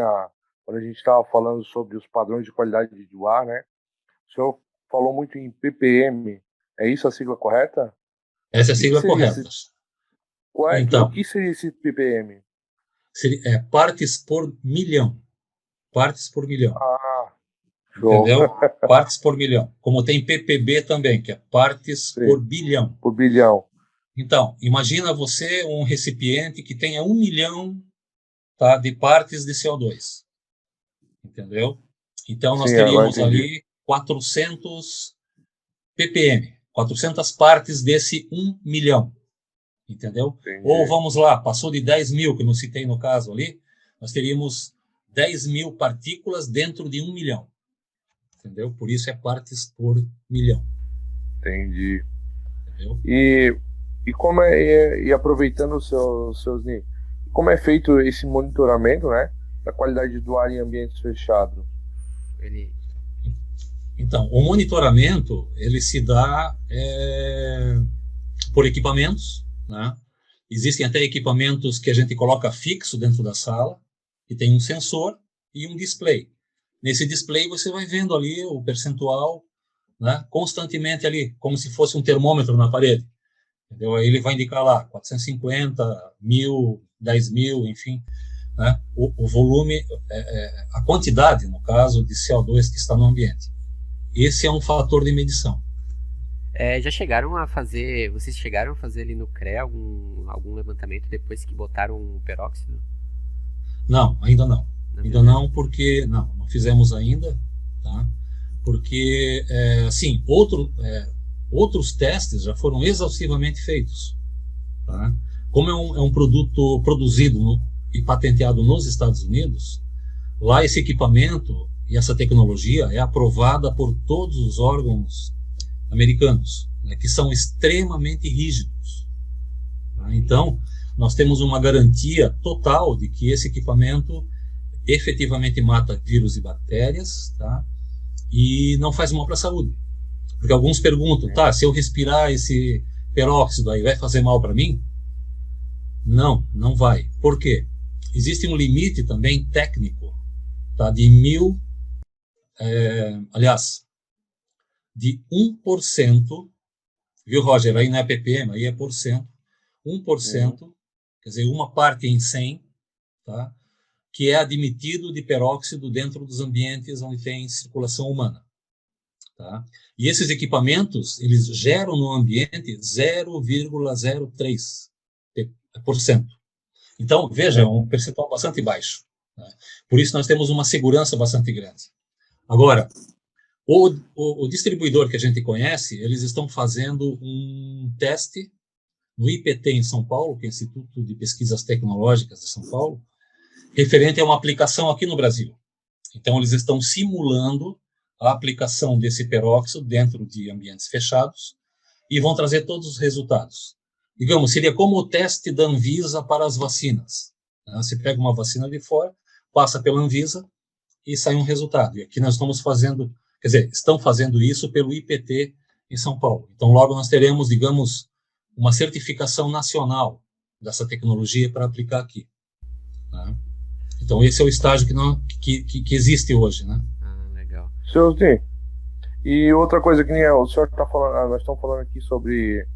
quando a gente estava falando sobre os padrões de qualidade do ar, né? O senhor falou muito em ppm, é isso a sigla correta? Essa é a sigla correta. Então, o que seria esse ppm? Partes por milhão. Partes por milhão. Show. Entendeu? Partes por milhão. Como tem ppb também, que é partes por bilhão. Por bilhão. Então, imagina você um recipiente que tenha 1 milhão, tá, de partes de CO2. Entendeu? Então, nós teríamos ali 400 ppm, 400 partes desse 1 milhão. Entendeu? Entendi. Ou vamos lá, passou de 10 mil, que eu não citei no caso ali, nós teríamos 10 mil partículas dentro de 1 milhão. Entendeu? Por isso é partes por milhão. Entendi. Entendeu? E como e aproveitando seus Ni, como é feito esse monitoramento, né, da qualidade do ar em ambientes fechados? Então, o monitoramento ele se dá por equipamentos, né? Existem até equipamentos que a gente coloca fixo dentro da sala, que tem um sensor e um display. Nesse display você vai vendo ali o percentual, né, constantemente ali, como se fosse um termômetro na parede. Entendeu? Aí ele vai indicar lá 450, 1000, 10 mil, enfim, né, o volume, a quantidade, no caso, de CO2 que está no ambiente. Esse é um fator de medição. Vocês chegaram a fazer ali no CREA algum levantamento depois que botaram o peróxido? Não, ainda não. Ainda não, porque não fizemos ainda, tá? Porque, assim, outros testes já foram exaustivamente feitos, tá? Como é um produto produzido e patenteado nos Estados Unidos, lá esse equipamento e essa tecnologia é aprovada por todos os órgãos americanos, né, que são extremamente rígidos. Tá? Então, nós temos uma garantia total de que esse equipamento efetivamente mata vírus e bactérias, tá? E não faz mal para a saúde. Porque alguns perguntam, tá, se eu respirar esse peróxido aí, vai fazer mal para mim? Não, não vai. Por quê? Existe um limite também técnico, tá, de de 1%, viu, Roger? Aí não é ppm, aí é porcento. 1%, quer dizer, uma parte em 100, tá, que é admitido de peróxido dentro dos ambientes onde tem circulação humana. Tá? E esses equipamentos, eles geram no ambiente 0,03%. Então, veja, é um percentual bastante baixo. Né? Por isso nós temos uma segurança bastante grande. Agora, o distribuidor que a gente conhece, eles estão fazendo um teste no IPT em São Paulo, que é o Instituto de Pesquisas Tecnológicas de São Paulo, referente a uma aplicação aqui no Brasil. Então, eles estão simulando a aplicação desse peróxido dentro de ambientes fechados e vão trazer todos os resultados. Digamos, seria como o teste da Anvisa para as vacinas. Você pega uma vacina de fora, passa pela Anvisa e sai um resultado. E aqui nós estamos fazendo, quer dizer, estão fazendo isso pelo IPT em São Paulo. Então, logo nós teremos, digamos, uma certificação nacional dessa tecnologia para aplicar aqui. Né? Então, esse é o estágio que existe hoje, né? Legal. Senhorzinho, e outra coisa que nem o senhor está falando, nós estamos falando aqui sobre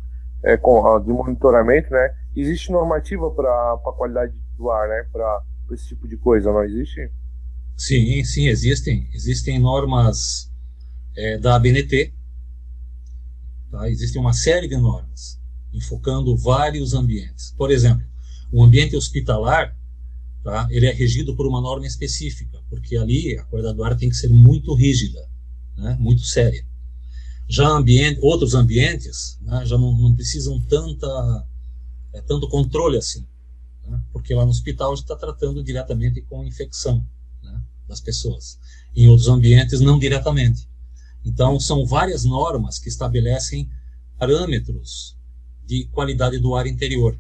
de monitoramento, né? Existe normativa para a qualidade do ar, né? Para esse tipo de coisa, não existe? Sim, existem. Existem normas da ABNT, tá? Existem uma série de normas enfocando vários ambientes. Por exemplo, o ambiente hospitalar, tá? Ele é regido por uma norma específica, porque ali a qualidade do ar tem que ser muito rígida, né? Muito séria. Já outros ambientes, né, já não precisam tanto controle assim, né? Porque lá no hospital a gente está tratando diretamente com infecção, né, das pessoas. Em outros ambientes, não diretamente. Então, são várias normas que estabelecem parâmetros de qualidade do ar interior,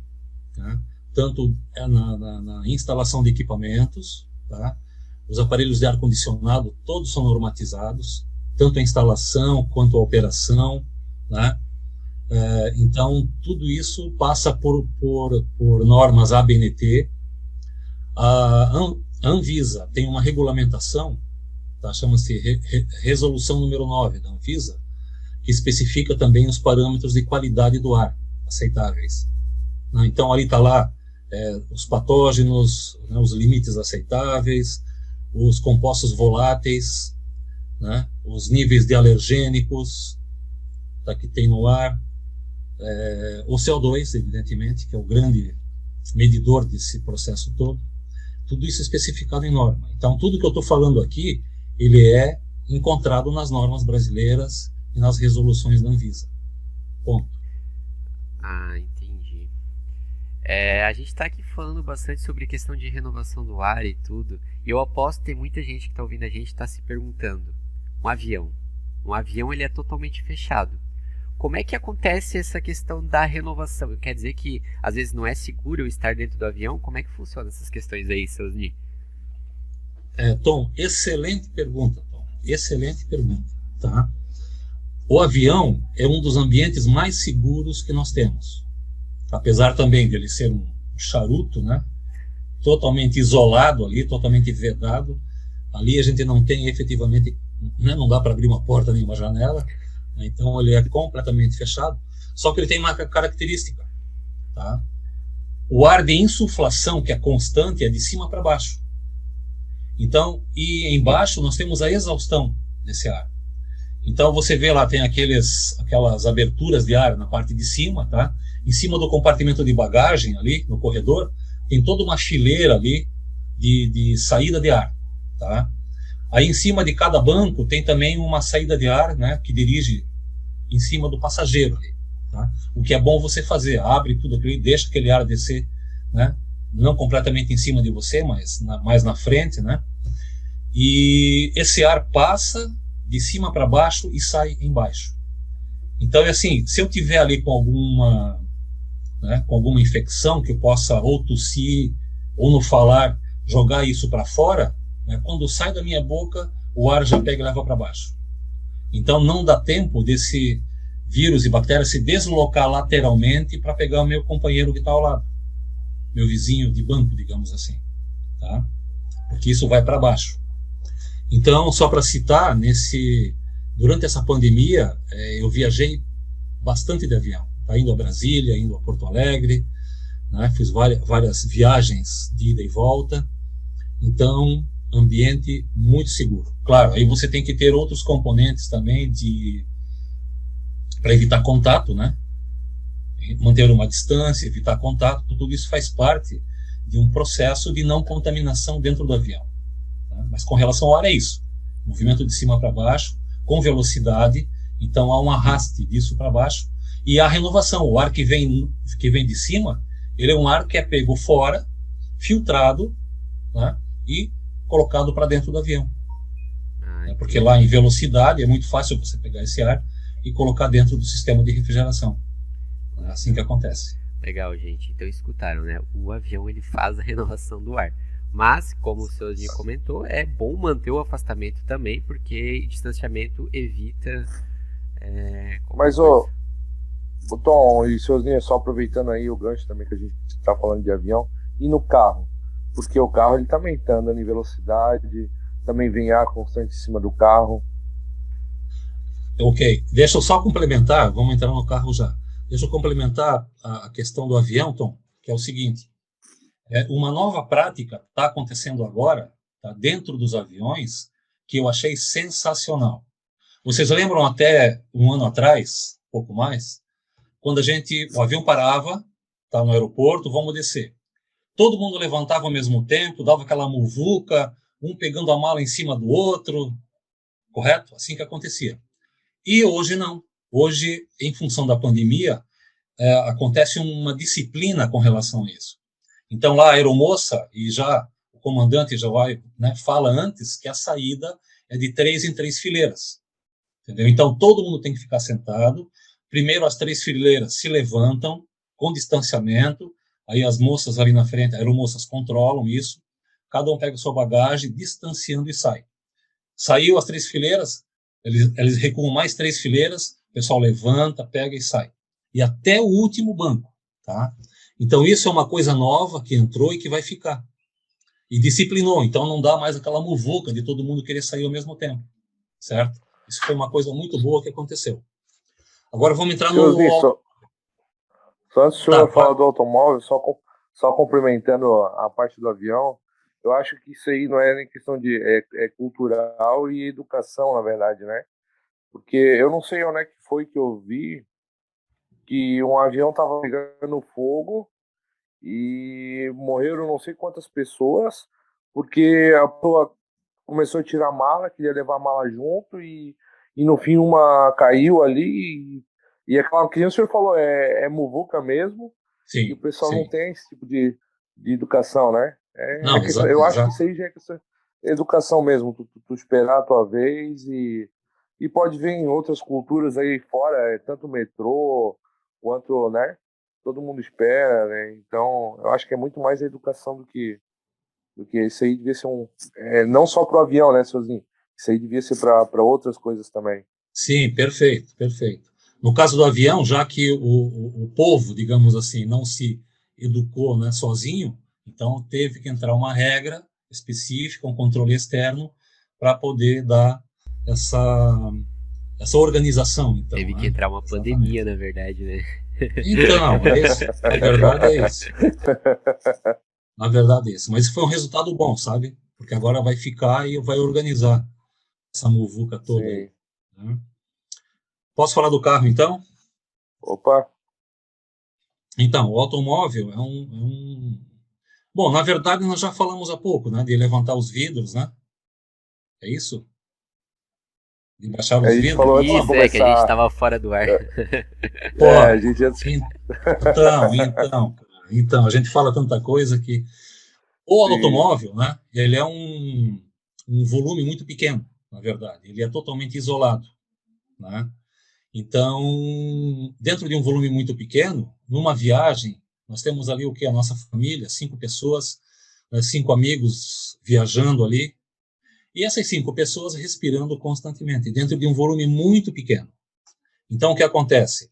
né? Tanto na instalação de equipamentos, tá? Os aparelhos de ar-condicionado, todos são normatizados, tanto a instalação quanto a operação, né? Então, tudo isso passa por normas ABNT. A Anvisa tem uma regulamentação, tá? Chama-se Resolução número 9 da Anvisa, que especifica também os parâmetros de qualidade do ar aceitáveis. Então, ali está lá os patógenos, né, os limites aceitáveis, os compostos voláteis, né, os níveis de alergênicos, tá, que tem no ar, o CO2, evidentemente, que é o grande medidor desse processo todo. Tudo isso é especificado em norma. Então, tudo que eu estou falando aqui, ele é encontrado nas normas brasileiras e nas resoluções da Anvisa. Ponto. Entendi. A gente está aqui falando bastante sobre questão de renovação do ar e tudo, e eu aposto que tem muita gente que está ouvindo a gente está se perguntando, um avião ele é totalmente fechado. Como é que acontece essa questão da renovação? Quer dizer que às vezes não é seguro eu estar dentro do avião? Como é que funciona essas questões aí, Sosni? Tom, excelente pergunta, Tom. Excelente pergunta, tá? O avião é um dos ambientes mais seguros que nós temos. Apesar também de ele ser um charuto, né? Totalmente isolado ali, totalmente vedado. Ali a gente não tem efetivamente, né? Não dá para abrir uma porta nem uma janela. Então ele é completamente fechado. Só que ele tem uma característica, tá? O ar de insuflação, que é constante, é de cima para baixo. Então, e embaixo nós temos a exaustão desse ar. Então você vê lá, tem aquelas aberturas de ar na parte de cima, tá? Em cima do compartimento de bagagem ali, no corredor, tem toda uma fileira ali de saída de ar, tá? Aí em cima de cada banco tem também uma saída de ar, né, que dirige em cima do passageiro ali, tá? O que é bom você fazer, abre tudo aquilo e deixa aquele ar descer, né? Não completamente em cima de você, mas mais na frente, né? E esse ar passa de cima para baixo e sai embaixo. Então é assim, se eu tiver ali com alguma infecção que eu possa ou tossir ou no falar jogar isso para fora, né, quando sai da minha boca o ar já pega e leva para baixo. Então não dá tempo desse vírus e bactéria se deslocar lateralmente para pegar o meu companheiro que está ao lado, meu vizinho de banco, digamos assim, tá? Porque isso vai para baixo. Então, só para citar, durante essa pandemia, eu viajei bastante de avião, tá? Indo a Brasília, indo a Porto Alegre, né? Fiz várias viagens de ida e volta. Então, ambiente muito seguro. Claro, aí você tem que ter outros componentes também para evitar contato, né? Manter uma distância, evitar contato, tudo isso faz parte de um processo de não contaminação dentro do avião. Mas com relação ao ar é isso, movimento de cima para baixo, com velocidade, então há um arraste disso para baixo, E a renovação, o ar que vem de cima, ele é um ar que é pego fora, filtrado, né, e colocado para dentro do avião. Porque lá em velocidade é muito fácil você pegar esse ar e colocar dentro do sistema de refrigeração. É assim que acontece. Legal, gente. Então escutaram, né? O avião ele faz a renovação do ar. Mas, como o senhorzinho comentou, é bom manter o afastamento também, porque distanciamento evita. Mas, ô, Tom e senhorzinho, só aproveitando aí o gancho também que a gente está falando de avião, e no carro? Porque o carro ele também está andando em velocidade, também vem ar constante em cima do carro. Ok, deixa eu só complementar, vamos entrar no carro já. Deixa eu complementar a questão do avião, Tom, que é o seguinte. Uma nova prática está acontecendo agora, tá, dentro dos aviões, que eu achei sensacional. Vocês lembram até um ano atrás, pouco mais, quando o avião parava, tá, no aeroporto, vamos descer. Todo mundo levantava ao mesmo tempo, dava aquela muvuca, um pegando a mala em cima do outro, correto? Assim que acontecia. E hoje não. Hoje, em função da pandemia, acontece uma disciplina com relação a isso. Então, lá a aeromoça, e já o comandante já vai, né, fala antes que a saída é de 3 em 3 fileiras. Entendeu? Então, todo mundo tem que ficar sentado. Primeiro, as 3 fileiras se levantam com distanciamento. Aí as moças ali na frente, aeromoças, controlam isso. Cada um pega a sua bagagem, distanciando e sai. Saiu as 3 fileiras, eles recuam mais 3 fileiras, o pessoal levanta, pega e sai. E até o último banco, tá? Então, isso é uma coisa nova que entrou e que vai ficar. E disciplinou, então não dá mais aquela muvuca de todo mundo querer sair ao mesmo tempo, certo? Isso foi uma coisa muito boa que aconteceu. Agora vamos entrar no... Só antes do senhor falar do automóvel, só complementando a parte do avião, eu acho que isso aí não é nem questão de... É cultural e educação, na verdade, né? Porque eu não sei onde é que foi que eu vi que um avião estava pegando fogo e morreram não sei quantas pessoas, porque a pessoa começou a tirar a mala, queria levar a mala junto e no fim uma caiu ali e aquela que o senhor falou, é muvuca mesmo. Sim, e o pessoal sim. não tem esse tipo de educação, né? Não, eu acho que isso aí já é questão de educação mesmo, tu esperar a tua vez e pode ver em outras culturas aí fora, tanto metrô quanto, né? Todo mundo espera, né? Então, eu acho que é muito mais a educação do que isso aí devia ser não só para o avião, né, sozinho. Isso aí devia ser para outras coisas também. Sim, perfeito, perfeito. No caso do avião, já que o povo, digamos assim, não se educou, né, sozinho, então teve que entrar uma regra específica, um controle externo, para poder dar essa organização. Então, teve que entrar uma pandemia, na verdade, né? Então, a verdade é isso. Na verdade é isso. Mas foi um resultado bom, sabe? Porque agora vai ficar e vai organizar essa muvuca toda aí. Né? Posso falar do carro, então? Opa! Então, o automóvel é Bom, na verdade, nós já falamos há pouco, né? De levantar os vidros, né? É isso? De baixar os A gente vidros? falou antes de Isso, começar. que a gente estava fora do ar. Pô, a gente já... Então, a gente fala tanta coisa que... O Sim. automóvel, né? Ele é um volume muito pequeno, na verdade. Ele é totalmente isolado, né? Então, dentro de um volume muito pequeno, numa viagem, nós temos ali o que? A nossa família, 5 pessoas, 5 amigos viajando ali, e essas 5 pessoas respirando constantemente, dentro de um volume muito pequeno. Então, o que acontece?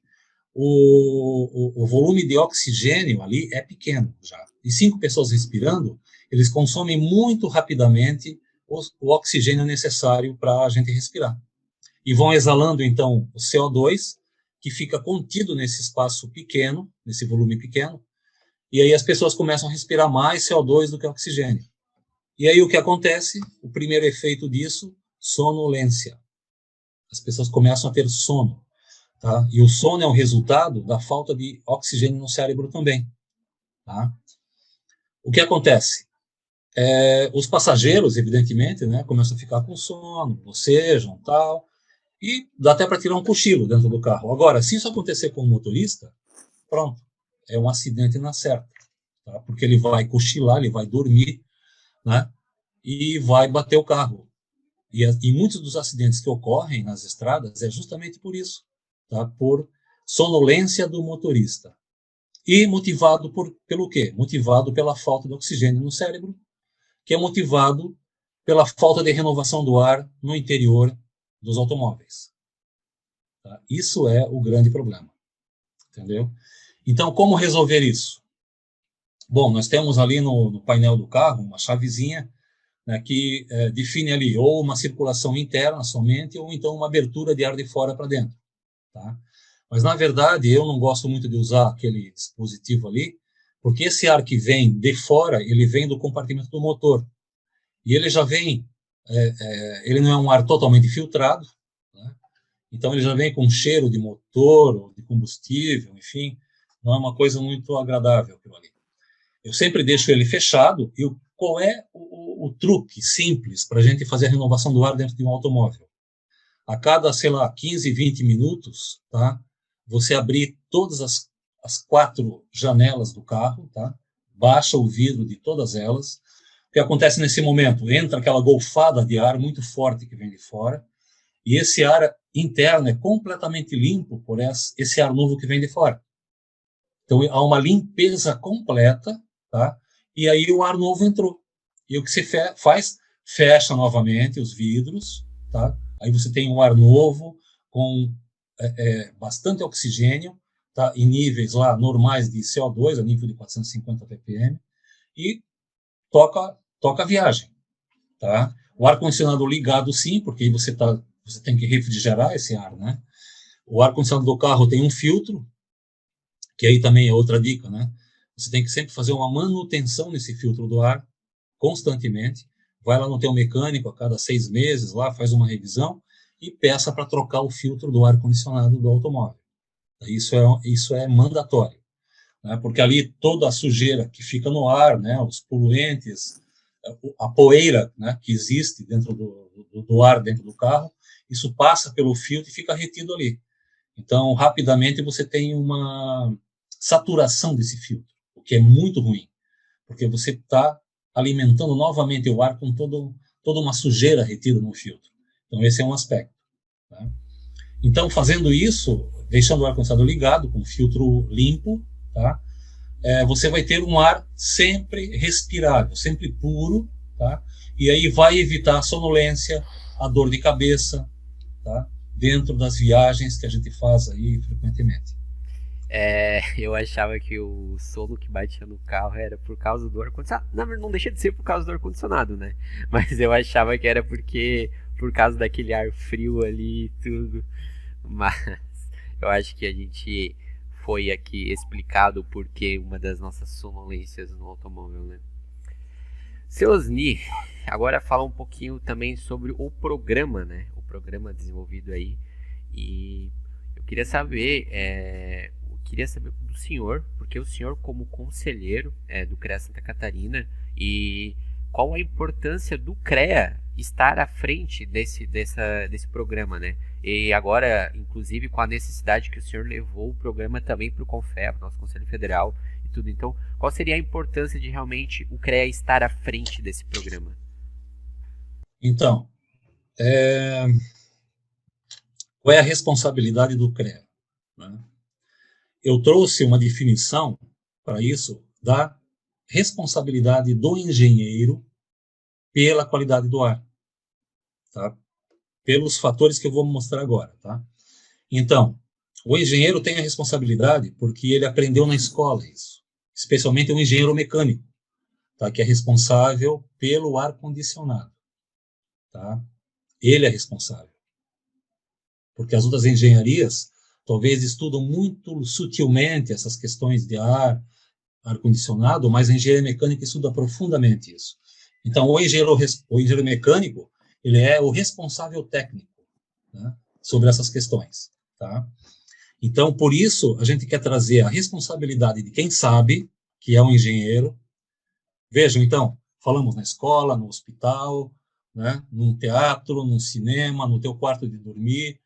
O volume de oxigênio ali é pequeno já. E 5 pessoas respirando, eles consomem muito rapidamente o oxigênio necessário para a gente respirar. E vão exalando, então, o CO2, que fica contido nesse espaço pequeno, nesse volume pequeno, e aí as pessoas começam a respirar mais CO2 do que oxigênio. E aí o que acontece? O primeiro efeito disso, sonolência. As pessoas começam a ter sono. Tá? E o sono é um resultado da falta de oxigênio no cérebro também. Tá? O que acontece? Os passageiros, evidentemente, né, começam a ficar com sono, bocejam, tal, E dá até para tirar um cochilo dentro do carro. Agora, se isso acontecer com o motorista, pronto, é um acidente na certa, tá? Porque ele vai cochilar, ele vai dormir, né? E vai bater o carro. E muitos dos acidentes que ocorrem nas estradas é justamente por isso, tá? Por sonolência do motorista. E motivado pelo quê? Motivado pela falta de oxigênio no cérebro, que é motivado pela falta de renovação do ar no interior dos automóveis. Tá? Isso é o grande problema. Entendeu? Então, como resolver isso? Bom, nós temos ali no painel do carro uma chavezinha, né, que define ali ou uma circulação interna somente, ou então uma abertura de ar de fora para dentro. Tá? Mas, na verdade, eu não gosto muito de usar aquele dispositivo ali, porque esse ar que vem de fora, ele vem do compartimento do motor. E ele já vem, ele não é um ar totalmente filtrado, né? Então ele já vem com cheiro de motor, ou de combustível, enfim, não é uma coisa muito agradável aquilo ali. Eu sempre deixo ele fechado, e qual é o truque simples para a gente fazer a renovação do ar dentro de um automóvel? A cada, sei lá, 15, 20 minutos, tá? Você abrir todas as 4 janelas do carro, tá? Baixa o vidro de todas elas. O que acontece nesse momento? Entra aquela golfada de ar muito forte que vem de fora, e esse ar interno é completamente limpo por esse ar novo que vem de fora. Então, há uma limpeza completa, tá? E aí o ar novo entrou. E o que se faz? Fecha novamente os vidros, tá? Aí você tem um ar novo, com bastante oxigênio, tá? Em níveis lá normais de CO2, a nível de 450 ppm, e toca a viagem, tá? O ar-condicionado ligado, sim, porque aí você tem que refrigerar esse ar, né? O ar-condicionado do carro tem um filtro, que aí também é outra dica, né? Você tem que sempre fazer uma manutenção nesse filtro do ar, constantemente. Vai lá no teu mecânico a cada 6 meses, lá faz uma revisão e peça para trocar o filtro do ar-condicionado do automóvel. Isso é mandatório, né? Porque ali toda a sujeira que fica no ar, né? Os poluentes, a poeira, né? Que existe dentro do ar dentro do carro, isso passa pelo filtro e fica retido ali. Então, rapidamente você tem uma saturação desse filtro, o que é muito ruim, porque você está alimentando novamente o ar com toda uma sujeira retida no filtro. Então, esse é um aspecto. Tá? Então, fazendo isso, deixando o ar-condicionado ligado, com filtro limpo, tá? Você vai ter um ar sempre respirável, sempre puro, tá? E aí vai evitar a sonolência, a dor de cabeça, tá? Dentro das viagens que a gente faz aí frequentemente. Eu achava que o sono que batia no carro era por causa do ar-condicionado. Não deixa de ser por causa do ar-condicionado, né? Mas eu achava que era por causa daquele ar frio ali e tudo. Mas eu acho que a gente foi aqui explicado o porquê uma das nossas sonolências no automóvel, né? Seu Osni, agora fala um pouquinho também sobre o programa, né? O programa desenvolvido aí. E eu queria saber do senhor, porque o senhor como conselheiro do CREA Santa Catarina, e qual a importância do CREA estar à frente desse programa, né? E agora, inclusive, com a necessidade que o senhor levou o programa também para o CONFEA, para o nosso Conselho Federal e tudo. Então, qual seria a importância de realmente o CREA estar à frente desse programa? Então, qual é a responsabilidade do CREA? Né? Eu trouxe uma definição para isso da responsabilidade do engenheiro pela qualidade do ar, tá? Pelos fatores que eu vou mostrar agora, tá? Então, o engenheiro tem a responsabilidade porque ele aprendeu na escola isso, especialmente o engenheiro mecânico, tá? Que é responsável pelo ar-condicionado, tá? Ele é responsável. Porque as outras engenharias talvez estudam muito sutilmente essas questões de ar-condicionado, mas a engenharia mecânica estuda profundamente isso. Então, o engenheiro mecânico, ele é o responsável técnico, né, sobre essas questões. Tá? Então, por isso, a gente quer trazer a responsabilidade de quem sabe, que é um engenheiro. Vejam, então, falamos na escola, no hospital, né, num teatro, num cinema, no teu quarto de dormir.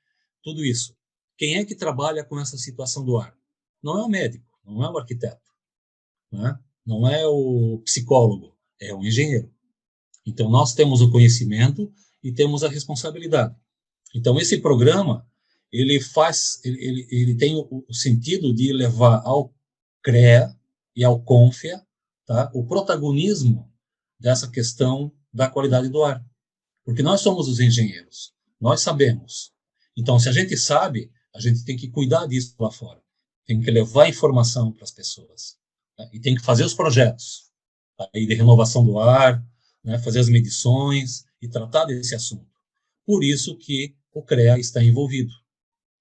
tudo isso. Quem é que trabalha com essa situação do ar? Não é o médico, não é o arquiteto, né? Não é o psicólogo, é o engenheiro. Então, nós temos o conhecimento e temos a responsabilidade. Então, esse programa, ele tem o sentido de levar ao CREA e ao CONFEA, tá, o protagonismo dessa questão da qualidade do ar. Porque nós somos os engenheiros, nós sabemos. Então, se a gente sabe, a gente tem que cuidar disso lá fora. Tem que levar informação para as pessoas. Né? E tem que fazer os projetos aí de renovação do ar, né, fazer as medições e tratar desse assunto. Por isso que o CREA está envolvido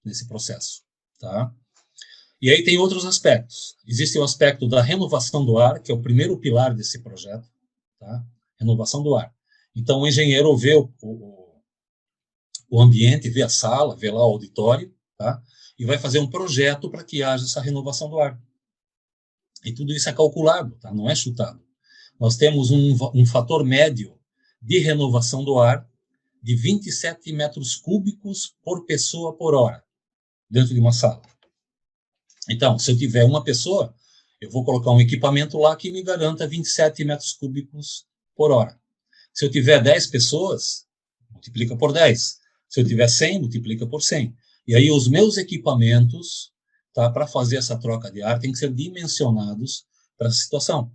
nesse processo. Tá? E aí tem outros aspectos. Existe o aspecto da renovação do ar, que é o primeiro pilar desse projeto. Tá? Renovação do ar. Então, o engenheiro vê o ambiente, vê a sala, vê lá o auditório, tá? E vai fazer um projeto para que haja essa renovação do ar. E tudo isso é calculado, tá? Não é chutado. Nós temos um fator médio de renovação do ar de 27 metros cúbicos por pessoa por hora, dentro de uma sala. Então, se eu tiver uma pessoa, eu vou colocar um equipamento lá que me garanta 27 metros cúbicos por hora. Se eu tiver 10 pessoas, multiplica por 10. Se eu tiver 100, multiplica por 100. E aí os meus equipamentos, tá, para fazer essa troca de ar, têm que ser dimensionados para essa situação,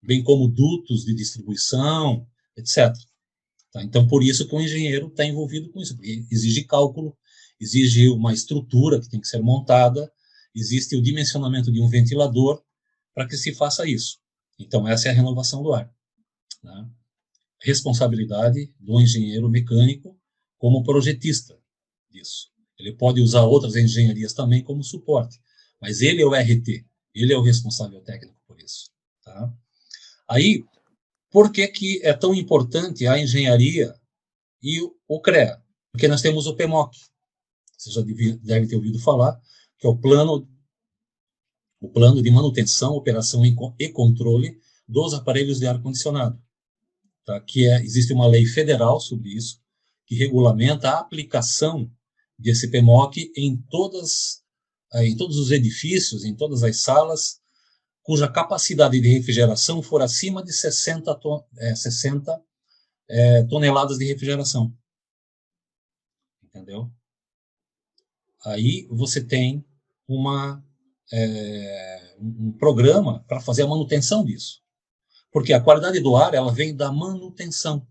bem como dutos de distribuição, etc. Tá? Então, por isso que o engenheiro está envolvido com isso, porque exige cálculo, exige uma estrutura que tem que ser montada, existe o dimensionamento de um ventilador para que se faça isso. Então, essa é a renovação do ar. Né? Responsabilidade do engenheiro mecânico como projetista disso. Ele pode usar outras engenharias também como suporte, mas ele é o RT, ele é o responsável técnico por isso. Tá? Aí, por que é tão importante a engenharia e o CREA? Porque nós temos o PMOC, você já deve ter ouvido falar, que é o plano de manutenção, operação e controle dos aparelhos de ar-condicionado. Tá? Existe uma lei federal sobre isso, que regulamenta a aplicação desse PMOC em todos os edifícios, em todas as salas, cuja capacidade de refrigeração for acima de 60 toneladas de refrigeração. Entendeu? Aí você tem um programa para fazer a manutenção disso. Porque a qualidade do ar, ela vem da manutenção.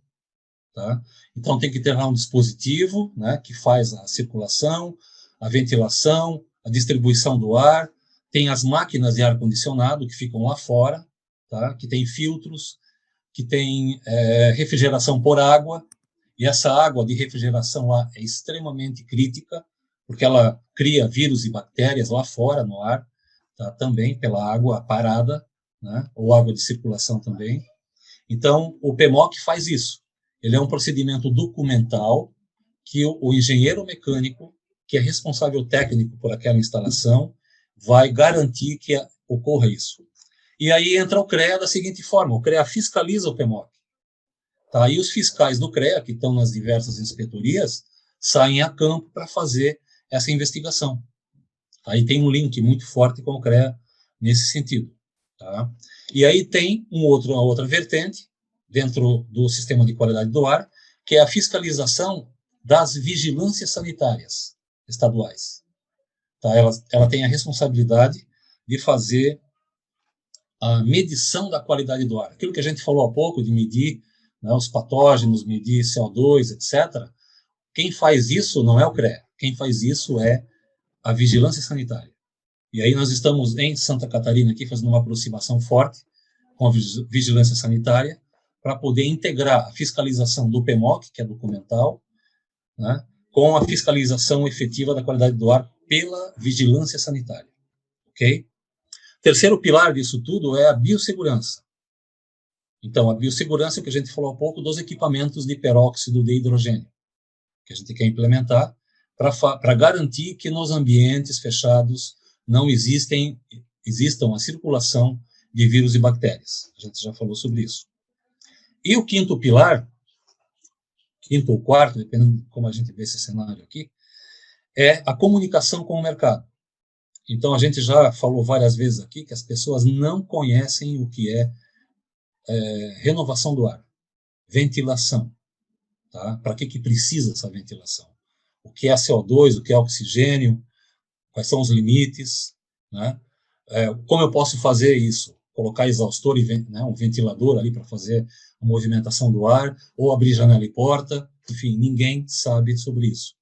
Tá? Então, tem que ter lá um dispositivo, né, que faz a circulação, a ventilação, a distribuição do ar. Tem as máquinas de ar-condicionado que ficam lá fora, tá? Que tem filtros, que tem refrigeração por água. E essa água de refrigeração lá é extremamente crítica, porque ela cria vírus e bactérias lá fora no ar, tá? Também pela água parada, né? Ou água de circulação também. Então, o PMOC faz isso. Ele é um procedimento documental que o engenheiro mecânico, que é responsável técnico por aquela instalação, vai garantir que ocorra isso. E aí entra o CREA da seguinte forma: o CREA fiscaliza o PMOC. Tá? E os fiscais do CREA, que estão nas diversas inspetorias, saem a campo para fazer essa investigação. Aí tem um link muito forte com o CREA nesse sentido. Tá? E aí tem uma outra vertente, dentro do sistema de qualidade do ar, que é a fiscalização das vigilâncias sanitárias estaduais. Tá? Ela tem a responsabilidade de fazer a medição da qualidade do ar. Aquilo que a gente falou há pouco, de medir, né, os patógenos, medir CO2, etc. Quem faz isso não é o CREA. Quem faz isso é a vigilância sanitária. E aí nós estamos em Santa Catarina aqui fazendo uma aproximação forte com a vigilância sanitária, para poder integrar a fiscalização do PMOC, que é documental, né, com a fiscalização efetiva da qualidade do ar pela vigilância sanitária. Ok? Terceiro pilar disso tudo é a biossegurança. Então, a biossegurança é o que a gente falou há pouco dos equipamentos de peróxido de hidrogênio, que a gente quer implementar para garantir que nos ambientes fechados não existam a circulação de vírus e bactérias. A gente já falou sobre isso. E o quinto pilar, quinto ou quarto, dependendo de como a gente vê esse cenário aqui, é a comunicação com o mercado. Então, a gente já falou várias vezes aqui que as pessoas não conhecem o que é renovação do ar, ventilação. Tá? Para que precisa essa ventilação? O que é CO2, o que é oxigênio, quais são os limites, né? Como eu posso fazer isso? Colocar exaustor e um ventilador ali para fazer a movimentação do ar, ou abrir janela e porta, enfim, ninguém sabe sobre isso.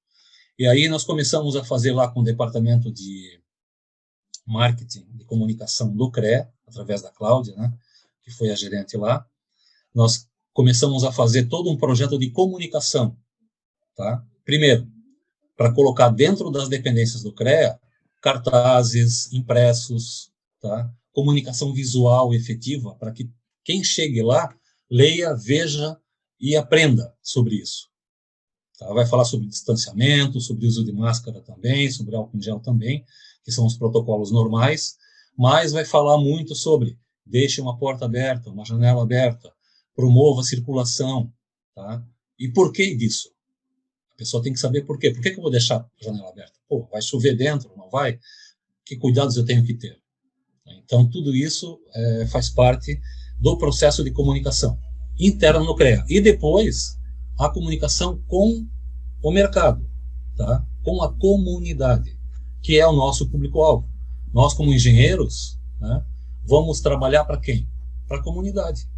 E aí nós começamos a fazer lá com o departamento de marketing, de comunicação do CREA, através da Cláudia, né, que foi a gerente lá, nós começamos a fazer todo um projeto de comunicação, tá? Primeiro, para colocar dentro das dependências do CREA, cartazes, impressos, tá? Comunicação visual efetiva, para que quem chegue lá, leia, veja e aprenda sobre isso. Tá? Vai falar sobre distanciamento, sobre uso de máscara também, sobre álcool em gel também, que são os protocolos normais, mas vai falar muito sobre deixe uma porta aberta, uma janela aberta, promova a circulação, tá? E por que disso? A pessoa tem que saber por quê. Por que eu vou deixar a janela aberta? Pô, vai chover dentro, não vai? Que cuidados eu tenho que ter? Então, tudo isso faz parte do processo de comunicação interna no CREA. E depois, a comunicação com o mercado, tá? Com a comunidade, que é o nosso público-alvo. Nós, como engenheiros, né, vamos trabalhar para quem? Para a comunidade.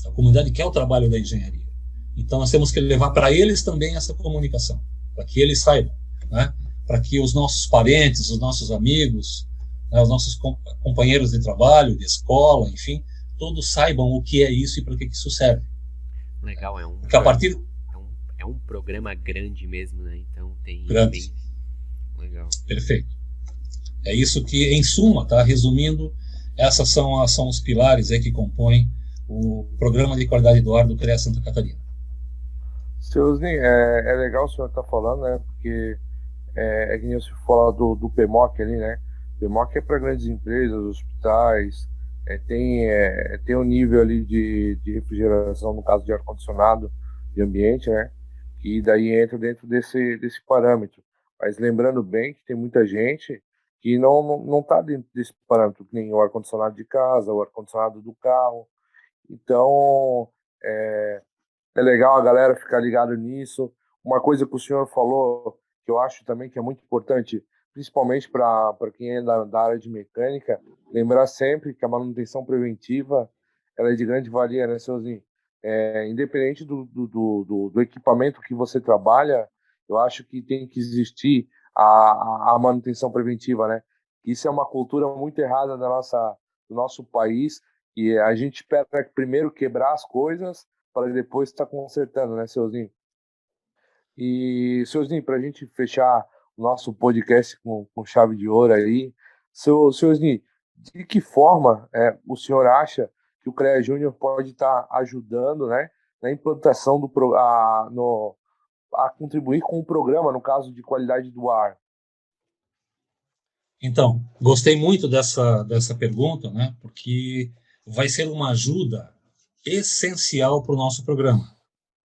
A comunidade quer o trabalho da engenharia. Então, nós temos que levar para eles também essa comunicação, para que eles saibam, né? Para que os nossos parentes, os nossos amigos, né, os nossos companheiros de trabalho, de escola, enfim, todos saibam o que é isso e para que isso serve. Legal, Porque a partir... é um programa grande mesmo, né? Então tem... Grande. Legal. Perfeito. É isso que, em suma, tá? Resumindo, essas são os pilares aí que compõem o Programa de Qualidade do Ar do CREA Santa Catarina. Seu Osni, é legal o senhor estar falando, né? Porque é que nem você fala do PMOC ali, né? O PMOC é para grandes empresas, hospitais, tem um nível ali de refrigeração, no caso de ar-condicionado, de ambiente, né? E daí entra dentro desse parâmetro. Mas lembrando bem que tem muita gente que não está dentro desse parâmetro, que nem o ar-condicionado de casa, o ar-condicionado do carro. Então, é legal a galera ficar ligado nisso. Uma coisa que o senhor falou, que eu acho também que é muito importante, principalmente para quem é da área de mecânica, lembrar sempre que a manutenção preventiva ela é de grande valia, né, Seuzinho? Independente do equipamento que você trabalha, eu acho que tem que existir a manutenção preventiva, né? Isso é uma cultura muito errada do nosso país, e a gente espera primeiro quebrar as coisas para depois estar consertando, né, Seuzinho? E, Seuzinho, para a gente fechar o nosso podcast com chave de ouro aí, Seuzinho, de que forma o senhor acha que o CREA Júnior pode estar ajudando, né, na implantação a contribuir com o programa, no caso de qualidade do ar? Então, gostei muito dessa pergunta, né, porque vai ser uma ajuda essencial para o nosso programa,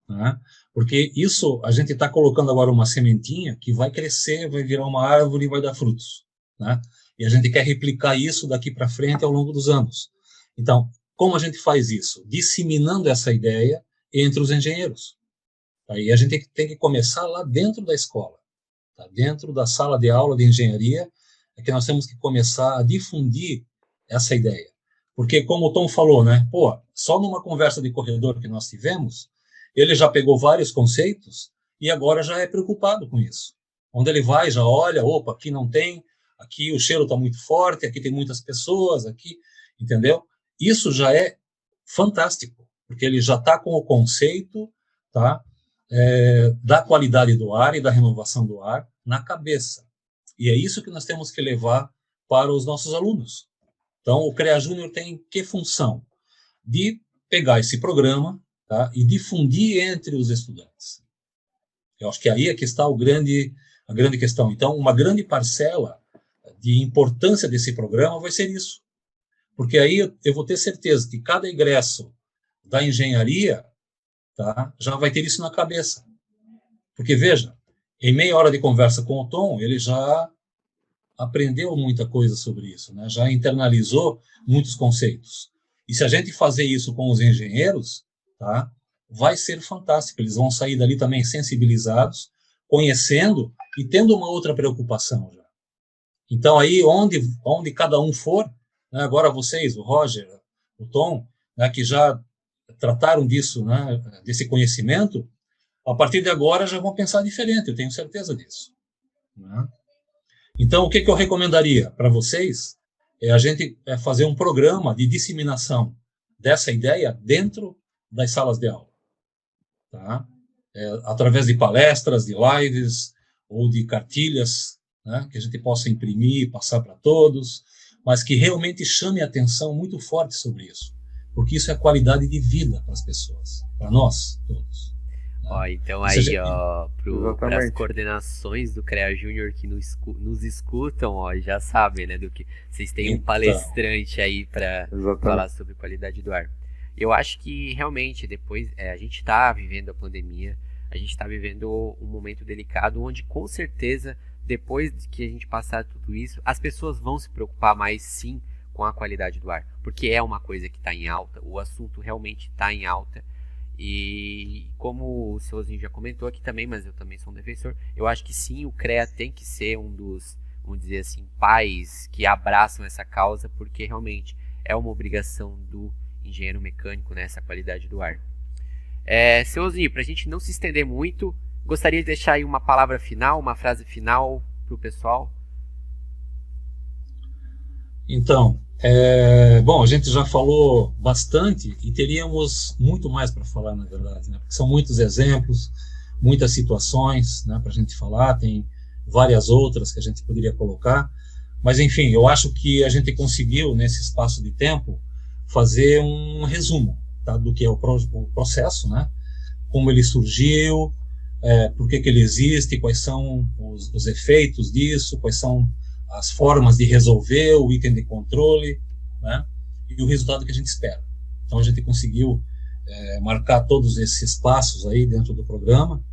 né, porque isso, a gente está colocando agora uma sementinha que vai crescer, vai virar uma árvore e vai dar frutos, né, e a gente quer replicar isso daqui para frente ao longo dos anos. Então, como a gente faz isso? Disseminando essa ideia entre os engenheiros. Aí a gente tem que começar lá dentro da escola, tá? Dentro da sala de aula de engenharia, é que nós temos que começar a difundir essa ideia. Porque, como o Tom falou, né? Pô, só numa conversa de corredor que nós tivemos, ele já pegou vários conceitos e agora já é preocupado com isso. Onde ele vai, já olha, opa, aqui não tem, aqui o cheiro está muito forte, aqui tem muitas pessoas, aqui, entendeu? Isso já é fantástico, porque ele já está com o conceito, tá, da qualidade do ar e da renovação do ar na cabeça. E é isso que nós temos que levar para os nossos alunos. Então, o CREA Júnior tem que função? De pegar esse programa, tá, e difundir entre os estudantes. Eu acho que aí é que está a grande questão. Então, uma grande parcela de importância desse programa vai ser isso. Porque aí eu vou ter certeza que cada egresso da engenharia, tá, já vai ter isso na cabeça. Porque, veja, Em meia hora de conversa com o Tom, ele já aprendeu muita coisa sobre isso, né? Já internalizou muitos conceitos. E se a gente fazer isso com os engenheiros, tá? Vai ser fantástico. Eles vão sair dali também sensibilizados, conhecendo e tendo uma outra preocupação já. Então, aí, onde cada um for, né, agora vocês, o Roger, o Tom, né, que já trataram disso, né, desse conhecimento, a partir de agora já vão pensar diferente, eu tenho certeza disso. Né? Então, o que eu recomendaria para vocês é a gente fazer um programa de disseminação dessa ideia dentro das salas de aula. Tá? Através de palestras, de lives ou de cartilhas, né, que a gente possa imprimir, passar para todos, mas que realmente chame a atenção muito forte sobre isso, porque isso é qualidade de vida para as pessoas, para nós todos. Né? Ó, então aí, para as coordenações do CREA Júnior que nos escutam, ó, já sabem, né, do que vocês têm um palestrante aí para falar sobre qualidade do ar. Eu acho que realmente depois a gente está vivendo a pandemia, a gente está vivendo um momento delicado onde com certeza depois que a gente passar tudo isso, as pessoas vão se preocupar mais sim com a qualidade do ar, porque é uma coisa que está em alta, o assunto realmente está em alta. E como o Seuzinho já comentou aqui também, mas eu também sou um defensor, eu acho que sim, o CREA tem que ser um dos, vamos dizer assim, pais que abraçam essa causa, porque realmente é uma obrigação do engenheiro mecânico, né, essa qualidade do ar. Seuzinho, para a gente não se estender muito, gostaria de deixar aí uma palavra final, uma frase final para o pessoal. Então, bom, a gente já falou bastante e teríamos muito mais para falar, na verdade, né? Porque são muitos exemplos, muitas situações, né, para a gente falar, tem várias outras que a gente poderia colocar, mas enfim, eu acho que a gente conseguiu, nesse espaço de tempo, fazer um resumo, tá, do que é o processo, né, como ele surgiu, por que ele existe, quais são os efeitos disso, quais são as formas de resolver, o item de controle, né, e o resultado que a gente espera. Então a gente conseguiu marcar todos esses passos aí dentro do programa,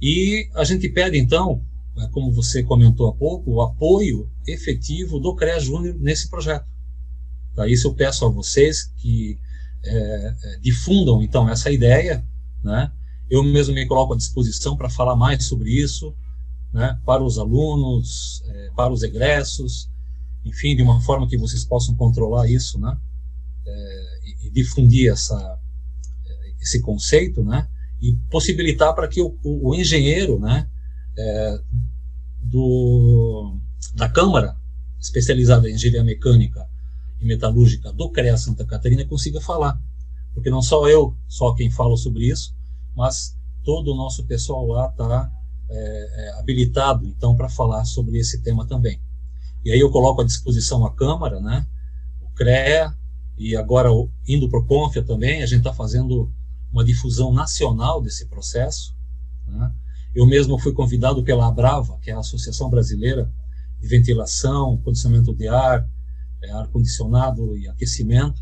e a gente pede então, como você comentou há pouco, o apoio efetivo do CREA Júnior nesse projeto. Tá? Isso eu peço a vocês que difundam então essa ideia, né? Eu mesmo me coloco à disposição para falar mais sobre isso, né, para os alunos, para os egressos, enfim, de uma forma que vocês possam controlar isso, né, e difundir esse conceito, né, e possibilitar para que o engenheiro, né, da Câmara especializada em engenharia mecânica e metalúrgica do CREA Santa Catarina consiga falar, porque não só quem fala sobre isso, mas todo o nosso pessoal lá está habilitado, então, para falar sobre esse tema também. E aí eu coloco à disposição a Câmara, né, o CREA, e agora indo para o CONFIA também, a gente está fazendo uma difusão nacional desse processo. Né. Eu mesmo fui convidado pela Abrava, que é a Associação Brasileira de Ventilação, Condicionamento de Ar, ar-condicionado e aquecimento,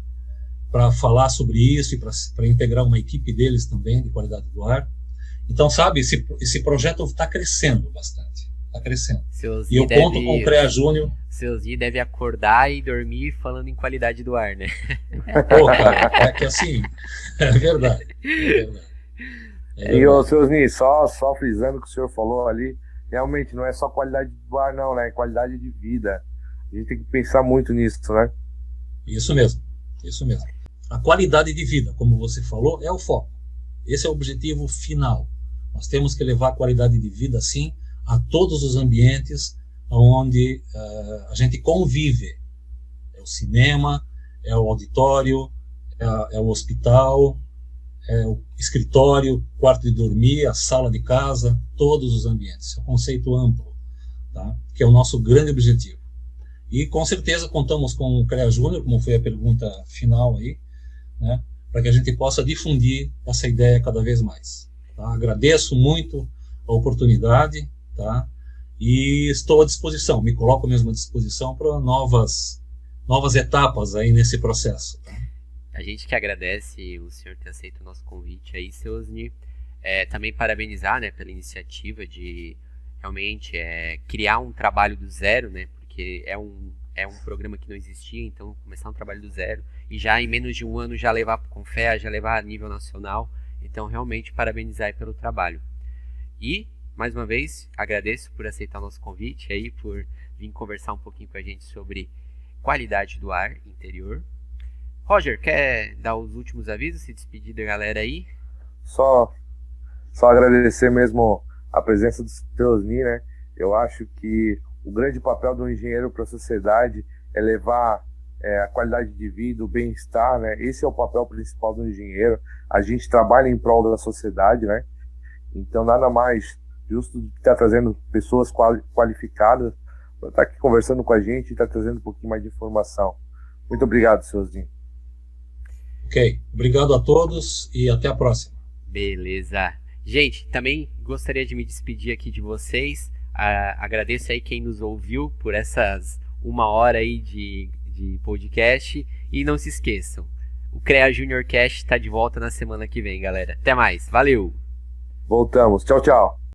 para falar sobre isso e para integrar uma equipe deles também de qualidade do ar. Então, sabe, esse projeto está crescendo bastante, está crescendo. E eu conto com o CREA Júnior. Seuzinho deve acordar e dormir falando em qualidade do ar, né? Pô, cara, é que assim, é verdade. E o Seuzinho, só frisando o que o senhor falou ali, realmente não é só qualidade do ar não, né? É qualidade de vida. A gente tem que pensar muito nisso, né? Isso mesmo. A qualidade de vida, como você falou, é o foco. Esse é o objetivo final. Nós temos que levar a qualidade de vida, sim, a todos os ambientes onde a gente convive. É o cinema, é o auditório, é o hospital, é o escritório, quarto de dormir, a sala de casa, todos os ambientes. É um conceito amplo, tá? Que é o nosso grande objetivo. E com certeza contamos com o CREA Júnior, como foi a pergunta final aí, né, para que a gente possa difundir essa ideia cada vez mais. Tá? Agradeço muito a oportunidade, tá? E estou à disposição, me coloco mesmo à disposição para novas etapas aí nesse processo. Tá? A gente que agradece o senhor ter aceito o nosso convite aí, Seuzinho. Também parabenizar, né, pela iniciativa de realmente criar um trabalho do zero, né, porque é um programa que não existia, então começar um trabalho do zero e já em menos de um ano já levar para o Confea, já levar a nível nacional. Então realmente parabenizar aí pelo trabalho. E, mais uma vez, agradeço por aceitar o nosso convite aí, por vir conversar um pouquinho com a gente sobre qualidade do ar interior. Roger, quer dar os últimos avisos, se despedir da galera aí? Só agradecer mesmo a presença do Teosni, né? Eu acho que o grande papel do engenheiro para a sociedade é levar a qualidade de vida, o bem-estar, né? Esse é o papel principal do engenheiro. A gente trabalha em prol da sociedade, né? Então, nada mais justo do que estar trazendo pessoas qualificadas para estar aqui conversando com a gente e estar trazendo um pouquinho mais de informação. Muito obrigado, Teosni. Ok, obrigado a todos e até a próxima. Beleza. Gente, também gostaria de me despedir aqui de vocês. Agradeço aí quem nos ouviu por essas 1 hora aí de podcast. E não se esqueçam, o CREA Junior Cast está de volta na semana que vem, galera. Até mais, valeu! Voltamos. Tchau, tchau.